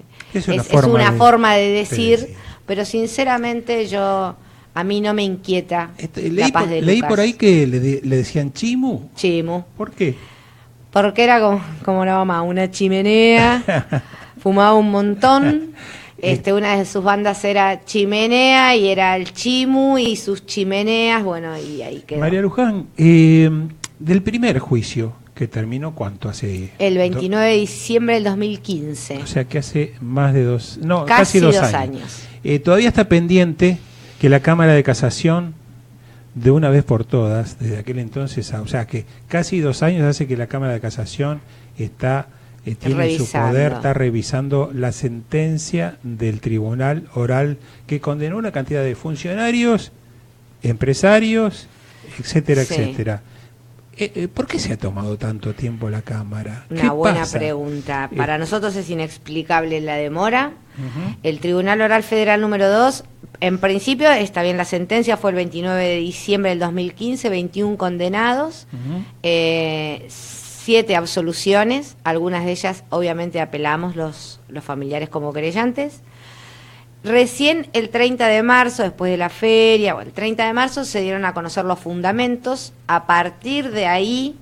una forma de decir, pero sinceramente a mí no me inquieta la paz de Lucas. Leí por ahí que le decían Chimu. Chimu. ¿Por qué? Porque era como la mamá, una chimenea, fumaba un montón. Una de sus bandas era Chimenea y era el Chimu y sus chimeneas, bueno, y ahí quedó. María Luján, del primer juicio que terminó, ¿cuánto hace? El 29 de diciembre del 2015. O sea que hace más de casi dos años. Todavía está pendiente que la Cámara de Casación, de una vez por todas, desde aquel entonces, o sea que casi 2 años hace que la Cámara de Casación tiene en su poder, está revisando la sentencia del tribunal oral que condenó una cantidad de funcionarios, empresarios, etcétera, etcétera. ¿Por qué se ha tomado tanto tiempo la Cámara? Una buena pregunta. Para nosotros es inexplicable la demora. El Tribunal Oral Federal número 2, en principio está bien, la sentencia fue el 29 de diciembre del 2015, 21 condenados, 7 absoluciones, algunas de ellas obviamente apelamos los familiares como querellantes. Recién el 30 de marzo, después de la feria, el 30 de marzo se dieron a conocer los fundamentos. A partir de ahí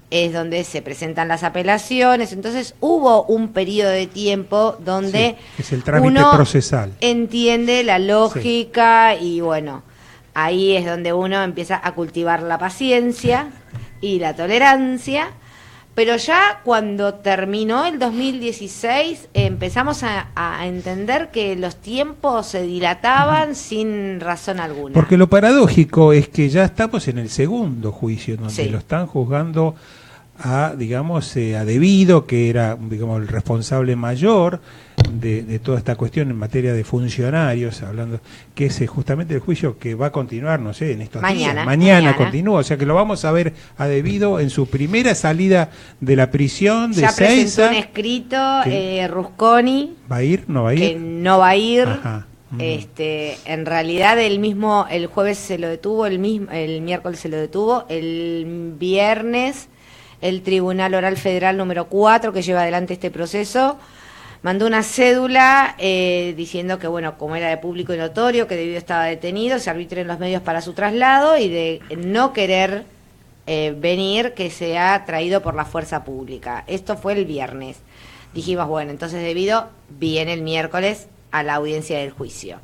es donde se presentan las apelaciones. Entonces hubo un periodo de tiempo donde es el trámite procesal. Entiende la lógica y bueno, ahí es donde uno empieza a cultivar la paciencia y la tolerancia. Pero ya cuando terminó el 2016 empezamos a entender que los tiempos se dilataban sin razón alguna. Porque lo paradójico es que ya estamos en el segundo juicio, donde lo están juzgando a Devido, que era, digamos, el responsable mayor de toda esta cuestión en materia de funcionarios, hablando que es justamente el juicio que va a continuar, no sé, en estos días. Mañana continúa, o sea que lo vamos a ver a Devido en su primera salida de la prisión de Ezeiza. Ya presentó un escrito, Rusconi. ¿Va a ir? ¿No va a ir? Que no va a ir. Ajá. En realidad el jueves se lo detuvo, el miércoles se lo detuvo, el viernes el Tribunal Oral Federal número 4, que lleva adelante este proceso, mandó una cédula diciendo que, bueno, como era de público y notorio, que Devido estaba detenido, se arbitren los medios para su traslado y de no querer venir, que sea traído por la fuerza pública. Esto fue el viernes. Dijimos, bueno, entonces Devido viene el miércoles a la audiencia del juicio.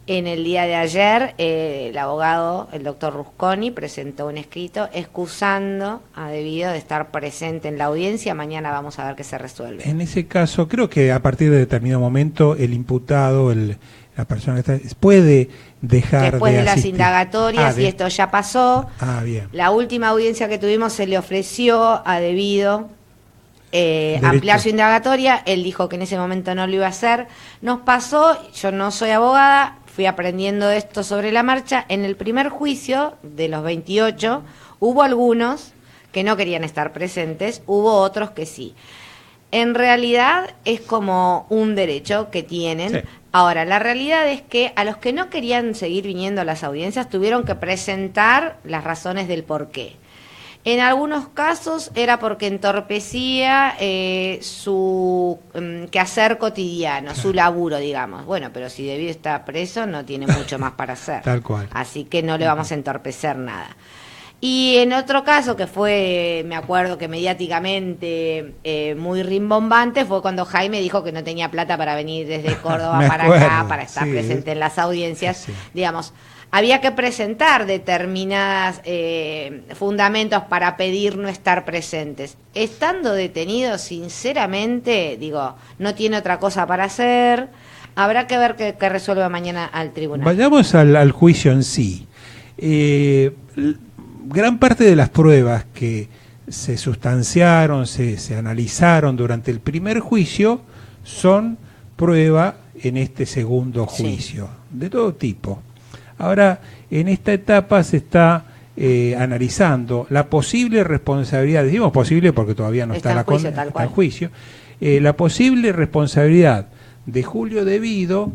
En el día de ayer, el abogado, el doctor Rusconi, presentó un escrito excusando a Devido de estar presente en la audiencia. Mañana vamos a ver qué se resuelve. En ese caso, creo que a partir de determinado momento, el imputado, la persona que está, puede dejar después de las asistir. Indagatorias, y esto ya pasó. Bien. La última audiencia que tuvimos se le ofreció a Devido ampliar su indagatoria. Él dijo que en ese momento no lo iba a hacer. Nos pasó, yo no soy abogada, fui aprendiendo esto sobre la marcha. En el primer juicio de los 28 hubo algunos que no querían estar presentes, hubo otros que sí. En realidad es como un derecho que tienen. Sí. Ahora, la realidad es que a los que no querían seguir viniendo a las audiencias tuvieron que presentar las razones del porqué. En algunos casos era porque entorpecía su quehacer cotidiano, su laburo, digamos. Bueno, pero si Devido está preso no tiene mucho más para hacer. Tal cual. Así que no le vamos a entorpecer nada. Y en otro caso, que fue, me acuerdo que mediáticamente muy rimbombante, fue cuando Jaime dijo que no tenía plata para venir desde Córdoba para acá, para estar presente en las audiencias. Sí. Digamos, había que presentar determinados fundamentos para pedir no estar presentes. Estando detenido, sinceramente, digo, no tiene otra cosa para hacer. Habrá que ver qué resuelva mañana al tribunal. Vayamos al juicio en sí. Gran parte de las pruebas que se sustanciaron, se analizaron durante el primer juicio, son prueba en este segundo juicio, de todo tipo. Ahora, en esta etapa se está analizando la posible responsabilidad, decimos posible porque todavía no está en juicio, la posible responsabilidad de Julio De Vido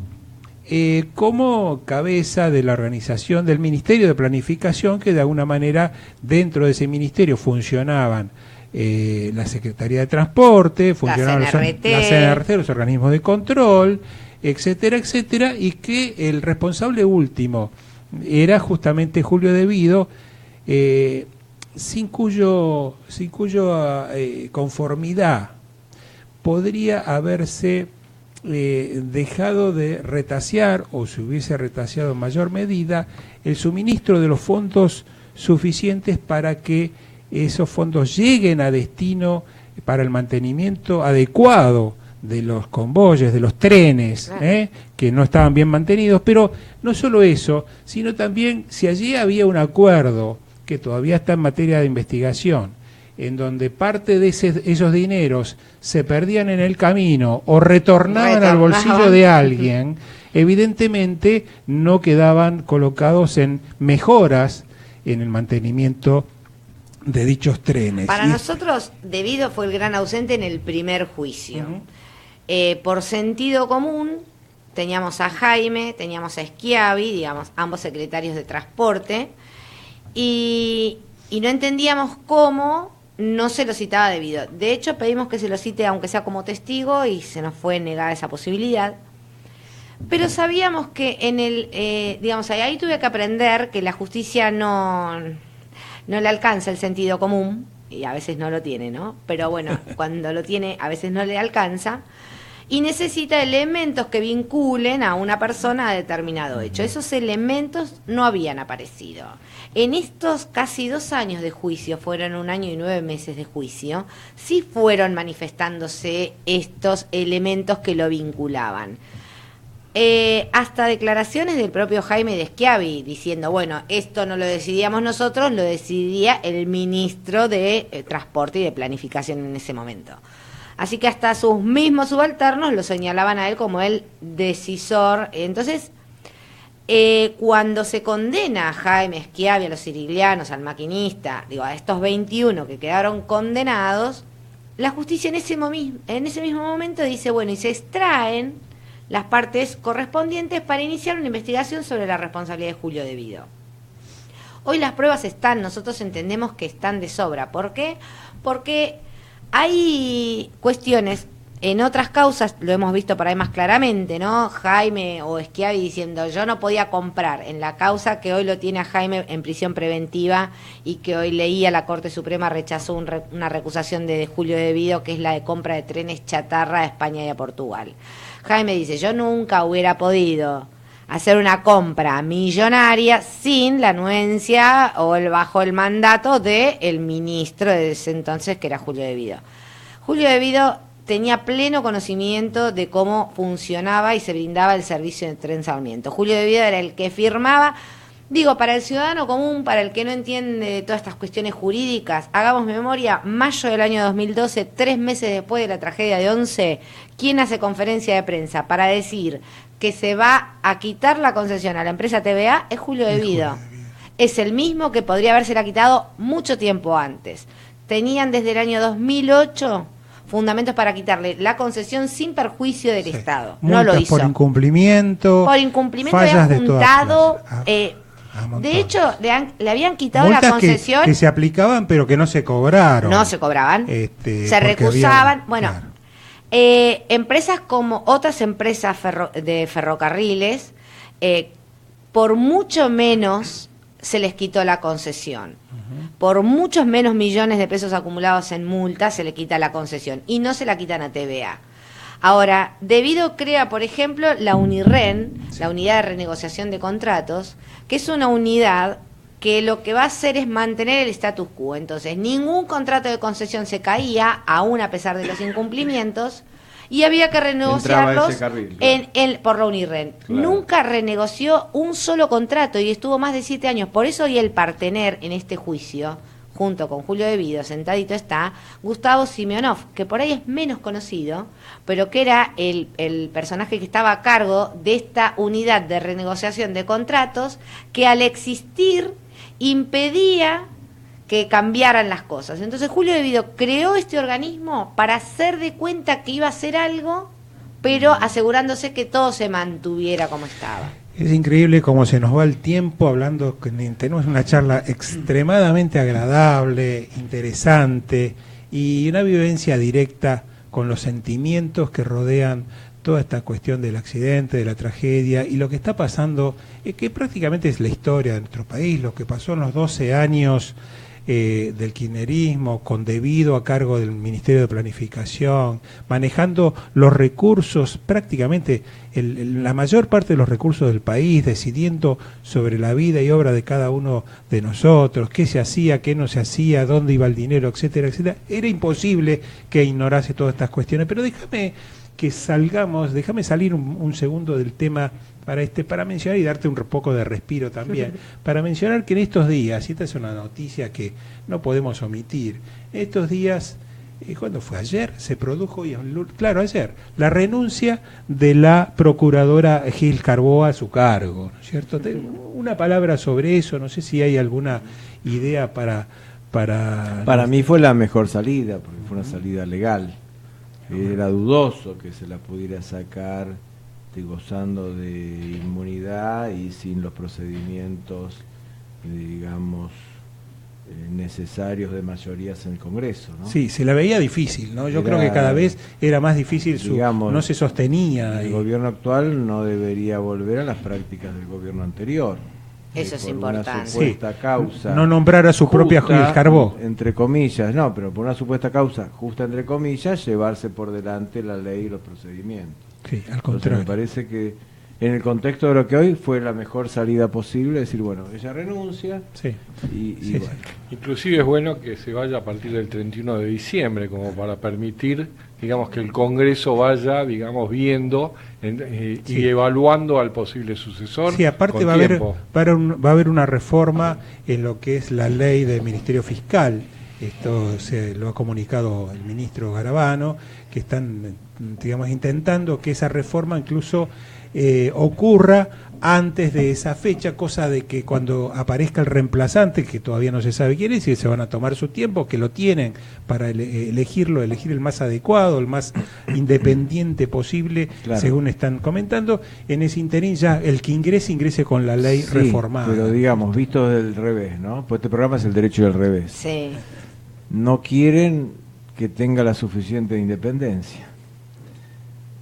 como cabeza de la organización del Ministerio de Planificación, que de alguna manera dentro de ese ministerio funcionaban la Secretaría de Transporte, funcionaban la CNRT, los organismos de control, etcétera, etcétera, y que el responsable último era justamente Julio De Vido, sin cuyo conformidad podría haberse dejado de retasear, o se hubiese retaseado en mayor medida, el suministro de los fondos suficientes para que esos fondos lleguen a destino para el mantenimiento adecuado de los convoyes, de los trenes, que no estaban bien mantenidos. Pero no solo eso, sino también si allí había un acuerdo que todavía está en materia de investigación, en donde parte de esos dineros se perdían en el camino o retornaban al bolsillo de alguien, evidentemente no quedaban colocados en mejoras en el mantenimiento de dichos trenes. Para nosotros, De Vido fue el gran ausente en el primer juicio. Por sentido común, teníamos a Jaime, teníamos a Schiavi, digamos, ambos secretarios de transporte, y no entendíamos cómo no se lo citaba De Vido. De hecho, pedimos que se lo cite aunque sea como testigo y se nos fue negada esa posibilidad. Pero sabíamos que en el, digamos, ahí tuve que aprender que la justicia no le alcanza el sentido común, y a veces no lo tiene, ¿no? Pero bueno, cuando lo tiene, a veces no le alcanza, y necesita elementos que vinculen a una persona a determinado hecho. Esos elementos no habían aparecido. En estos casi 2 años de juicio, fueron 1 año y 9 meses de juicio, sí fueron manifestándose estos elementos que lo vinculaban. Hasta declaraciones del propio Jaime de Schiavi diciendo, bueno, esto no lo decidíamos nosotros, lo decidía el ministro de Transporte y de Planificación en ese momento. Así que hasta sus mismos subalternos lo señalaban a él como el decisor. Entonces, cuando se condena a Jaime Schiavi, a los siriglianos, al maquinista, digo, a estos 21 que quedaron condenados, la justicia en ese mismo momento dice, bueno, y se extraen las partes correspondientes para iniciar una investigación sobre la responsabilidad de Julio De Vido. Hoy las pruebas están, nosotros entendemos que están de sobra. ¿Por qué? Porque hay cuestiones, en otras causas, lo hemos visto por ahí más claramente, ¿no? Jaime o Schiavi diciendo, yo no podía comprar, en la causa que hoy lo tiene a Jaime en prisión preventiva y que hoy leía la Corte Suprema rechazó una recusación de Julio De Vido, que es la de compra de trenes chatarra a España y a Portugal. Jaime dice, yo nunca hubiera podido hacer una compra millonaria sin la anuencia o bajo el mandato del ministro de ese entonces, que era Julio De Vido. Julio De Vido tenía pleno conocimiento de cómo funcionaba y se brindaba el servicio de Tren Sarmiento. Julio De Vido era el que firmaba. Digo, para el ciudadano común, para el que no entiende todas estas cuestiones jurídicas, hagamos memoria, mayo del año 2012, 3 meses después de la tragedia de Once, ¿quién hace conferencia de prensa para decir que se va a quitar la concesión a la empresa TVA? Es Julio De Vido. Es el mismo que podría habérsela quitado mucho tiempo antes. Tenían desde el año 2008 fundamentos para quitarle la concesión sin perjuicio del Estado. No lo hizo. Por incumplimiento. Por incumplimiento habían juntado... de hecho, le habían quitado multas la concesión. Que se aplicaban, pero que no se cobraron. No se cobraban. Se recusaban. Bueno, claro. Empresas como otras empresas de ferrocarriles, por mucho menos se les quitó la concesión. Por muchos menos millones de pesos acumulados en multas se le quita la concesión y no se la quitan a TVA. Ahora, Devido crea, por ejemplo, la UNIREN, la Unidad de Renegociación de Contratos, que es una unidad que lo que va a hacer es mantener el status quo. Entonces, ningún contrato de concesión se caía, aún a pesar de los incumplimientos, y había que renegociarlos carril, claro. por la UNIREN. Claro. Nunca renegoció un solo contrato y estuvo más de 7 años. Por eso hoy el partener en este juicio, junto con Julio Devido, sentadito está Gustavo Simeonov, que por ahí es menos conocido, pero que era el personaje que estaba a cargo de esta unidad de renegociación de contratos, que al existir impedía que cambiaran las cosas. Entonces Julio Devido creó este organismo para hacer de cuenta que iba a hacer algo, pero asegurándose que todo se mantuviera como estaba. Es increíble cómo se nos va el tiempo hablando, tenemos una charla extremadamente agradable, interesante y una vivencia directa con los sentimientos que rodean toda esta cuestión del accidente, de la tragedia y lo que está pasando, que prácticamente es la historia de nuestro país, lo que pasó en los 12 años del kirchnerismo, con Devido a cargo del Ministerio de Planificación, manejando los recursos, prácticamente la mayor parte de los recursos del país, decidiendo sobre la vida y obra de cada uno de nosotros, qué se hacía, qué no se hacía, dónde iba el dinero, etcétera, etcétera. Era imposible que ignorase todas estas cuestiones, pero déjame salir un segundo del tema para mencionar y darte un poco de respiro también, para mencionar que en estos días, y esta es una noticia que no podemos omitir, en estos días, ¿cuándo fue? Ayer se produjo, ayer, la renuncia de la procuradora Gil Carboa a su cargo, ¿no es cierto? Una palabra sobre eso, no sé si hay alguna idea para mí fue la mejor salida, porque fue una salida legal. Era dudoso que se la pudiera sacar gozando de inmunidad y sin los procedimientos, digamos, necesarios de mayorías en el Congreso, ¿no? Sí, se la veía difícil, ¿no? Yo creo que cada vez era más difícil, no se sostenía. El gobierno actual no debería volver a las prácticas del gobierno anterior. Eso es importante. Una supuesta causa no nombrar a su propia Gil Carbó. Entre comillas, no, pero por una supuesta causa justa, entre comillas, llevarse por delante la ley y los procedimientos. Sí, al contrario. Entonces, me parece que en el contexto de lo que hoy fue la mejor salida posible, decir, bueno, ella renuncia. Sí. Y bueno. Inclusive es bueno que se vaya a partir del 31 de diciembre, como para permitir, digamos, que el Congreso vaya, digamos, viendo y evaluando al posible sucesor. Sí, aparte va a haber una reforma en lo que es la ley del Ministerio Fiscal. Esto se lo ha comunicado el ministro Garabano, que están, digamos, intentando que esa reforma incluso ocurra antes de esa fecha, cosa de que cuando aparezca el reemplazante, que todavía no se sabe quién es, y se van a tomar su tiempo, que lo tienen para elegir el más adecuado, el más independiente posible, claro, según están comentando. En ese interín ya el que ingrese con la ley reformada. Pero digamos, visto del revés, ¿no? Pues este programa es el derecho del revés. Sí. No quieren que tenga la suficiente independencia.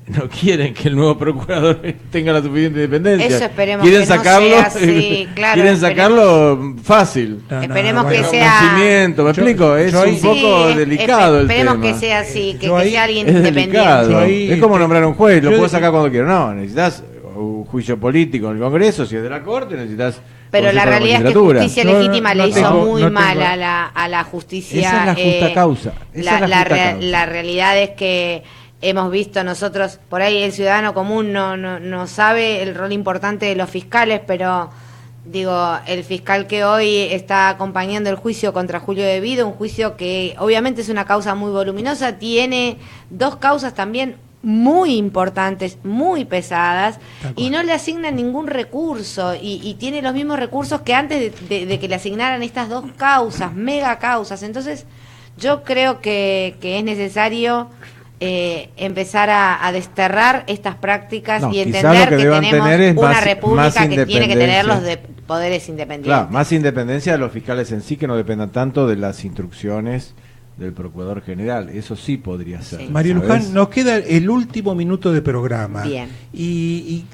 No quieren que el nuevo procurador tenga la suficiente independencia. Eso esperemos quieren que sacarlo, no sea así, claro. Quieren sacarlo fácil. Esperemos que bueno, sea... ¿me explico? Es un poco delicado el tema. Esperemos que sea así, que sea alguien es independiente. Es como nombrar un juez, lo puedo sacar cuando quiero. No, necesitas un juicio político en el Congreso, si es de la Corte, necesitas... Pero la realidad es que Justicia Legítima le hizo muy mal a la justicia. Esa es la justa causa. La realidad es que hemos visto nosotros, por ahí el ciudadano común no sabe el rol importante de los fiscales, pero digo, el fiscal que hoy está acompañando el juicio contra Julio Devido, un juicio que obviamente es una causa muy voluminosa, tiene dos causas también muy importantes, muy pesadas, y no le asignan ningún recurso, y tiene los mismos recursos que antes de que le asignaran estas dos causas, mega causas. Entonces yo creo que es necesario empezar a desterrar estas prácticas y entender que tenemos una república que tiene que tener los poderes independientes. Claro, más independencia de los fiscales en sí, que no dependan tanto de las instrucciones del Procurador General. Eso sí podría ser. Sí. María Luján, nos queda el último minuto de programa. Bien. Y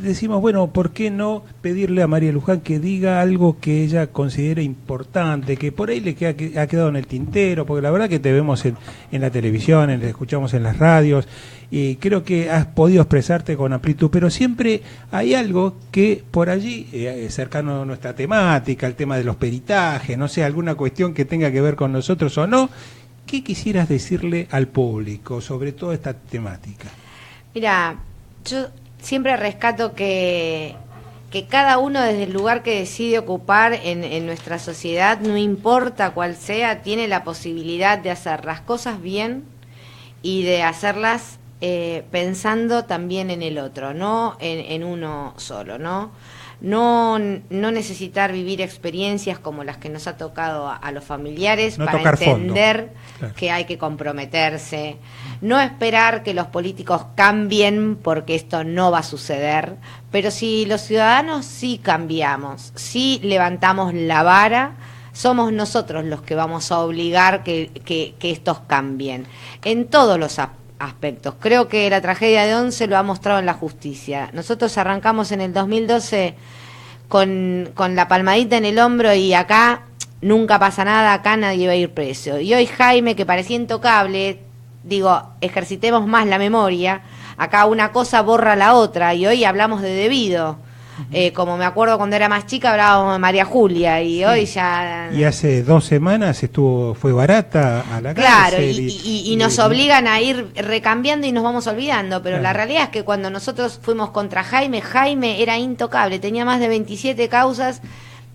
decimos, bueno, ¿por qué no pedirle a María Luján que diga algo que ella considere importante, que por ahí ha quedado en el tintero? Porque la verdad que te vemos en la televisión, te escuchamos en las radios, y creo que has podido expresarte con amplitud, pero siempre hay algo que por allí, cercano a nuestra temática, el tema de los peritajes, no sé, alguna cuestión que tenga que ver con nosotros o no, ¿qué quisieras decirle al público sobre toda esta temática? Mira, yo siempre rescato que cada uno desde el lugar que decide ocupar en nuestra sociedad, no importa cuál sea, tiene la posibilidad de hacer las cosas bien y de hacerlas pensando también en el otro, no en uno solo, ¿no? No necesitar vivir experiencias como las que nos ha tocado a los familiares no para entender fondo. Claro. Que hay que comprometerse, no esperar que los políticos cambien porque esto no va a suceder, pero si los ciudadanos sí cambiamos, sí levantamos la vara, somos nosotros los que vamos a obligar que estos cambien en todos los aspectos. Creo que la tragedia de Once lo ha mostrado en la justicia. Nosotros arrancamos en el 2012 con la palmadita en el hombro y acá nunca pasa nada, acá nadie va a ir preso. Y hoy Jaime, que parecía intocable, digo, ejercitemos más la memoria, acá una cosa borra la otra y hoy hablamos de debido. Como me acuerdo cuando era más chica hablábamos de María Julia y sí. Hoy ya... Y hace 2 semanas fue barata a la cárcel. Claro, y nos obligan a ir recambiando y nos vamos olvidando, pero claro. La realidad es que cuando nosotros fuimos contra Jaime era intocable, tenía más de 27 causas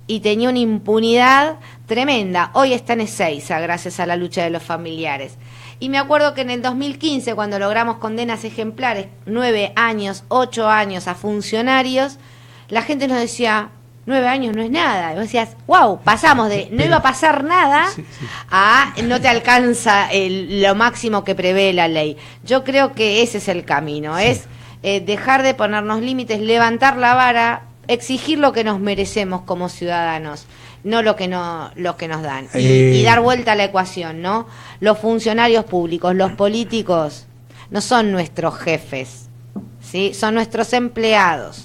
y tenía una impunidad tremenda. Hoy está en Ezeiza gracias a la lucha de los familiares. Y me acuerdo que en el 2015, cuando logramos condenas ejemplares, 9 años, 8 años a funcionarios, la gente nos decía, 9 años no es nada. Y vos decías, wow, pasamos de no iba a pasar nada a no te alcanza lo máximo que prevé la ley. Yo creo que ese es el camino, es dejar de ponernos límites, levantar la vara, exigir lo que nos merecemos como ciudadanos, no lo que nos dan. Y dar vuelta a la ecuación, ¿no? Los funcionarios públicos, los políticos, no son nuestros jefes, ¿sí? Son nuestros empleados.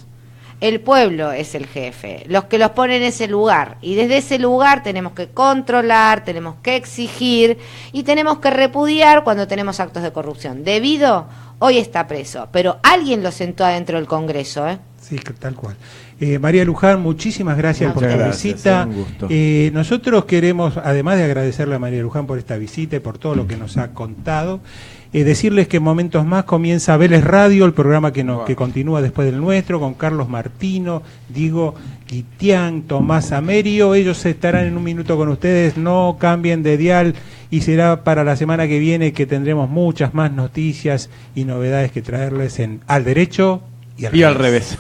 El pueblo es el jefe, los que los ponen en ese lugar. Y desde ese lugar tenemos que controlar, tenemos que exigir y tenemos que repudiar cuando tenemos actos de corrupción. Debido, hoy está preso, pero alguien lo sentó adentro del Congreso, ¿eh? Sí, tal cual. María Luján, muchísimas gracias por tu visita. Un gusto. Nosotros queremos, además de agradecerle a María Luján por esta visita y por todo lo que nos ha contado, decirles que en momentos más comienza Vélez Radio, el programa que continúa después del nuestro, con Carlos Martino, Diego Guitián, Tomás Amerio. Ellos estarán en un minuto con ustedes, no cambien de dial y será para la semana que viene que tendremos muchas más noticias y novedades que traerles en Al Derecho y al revés.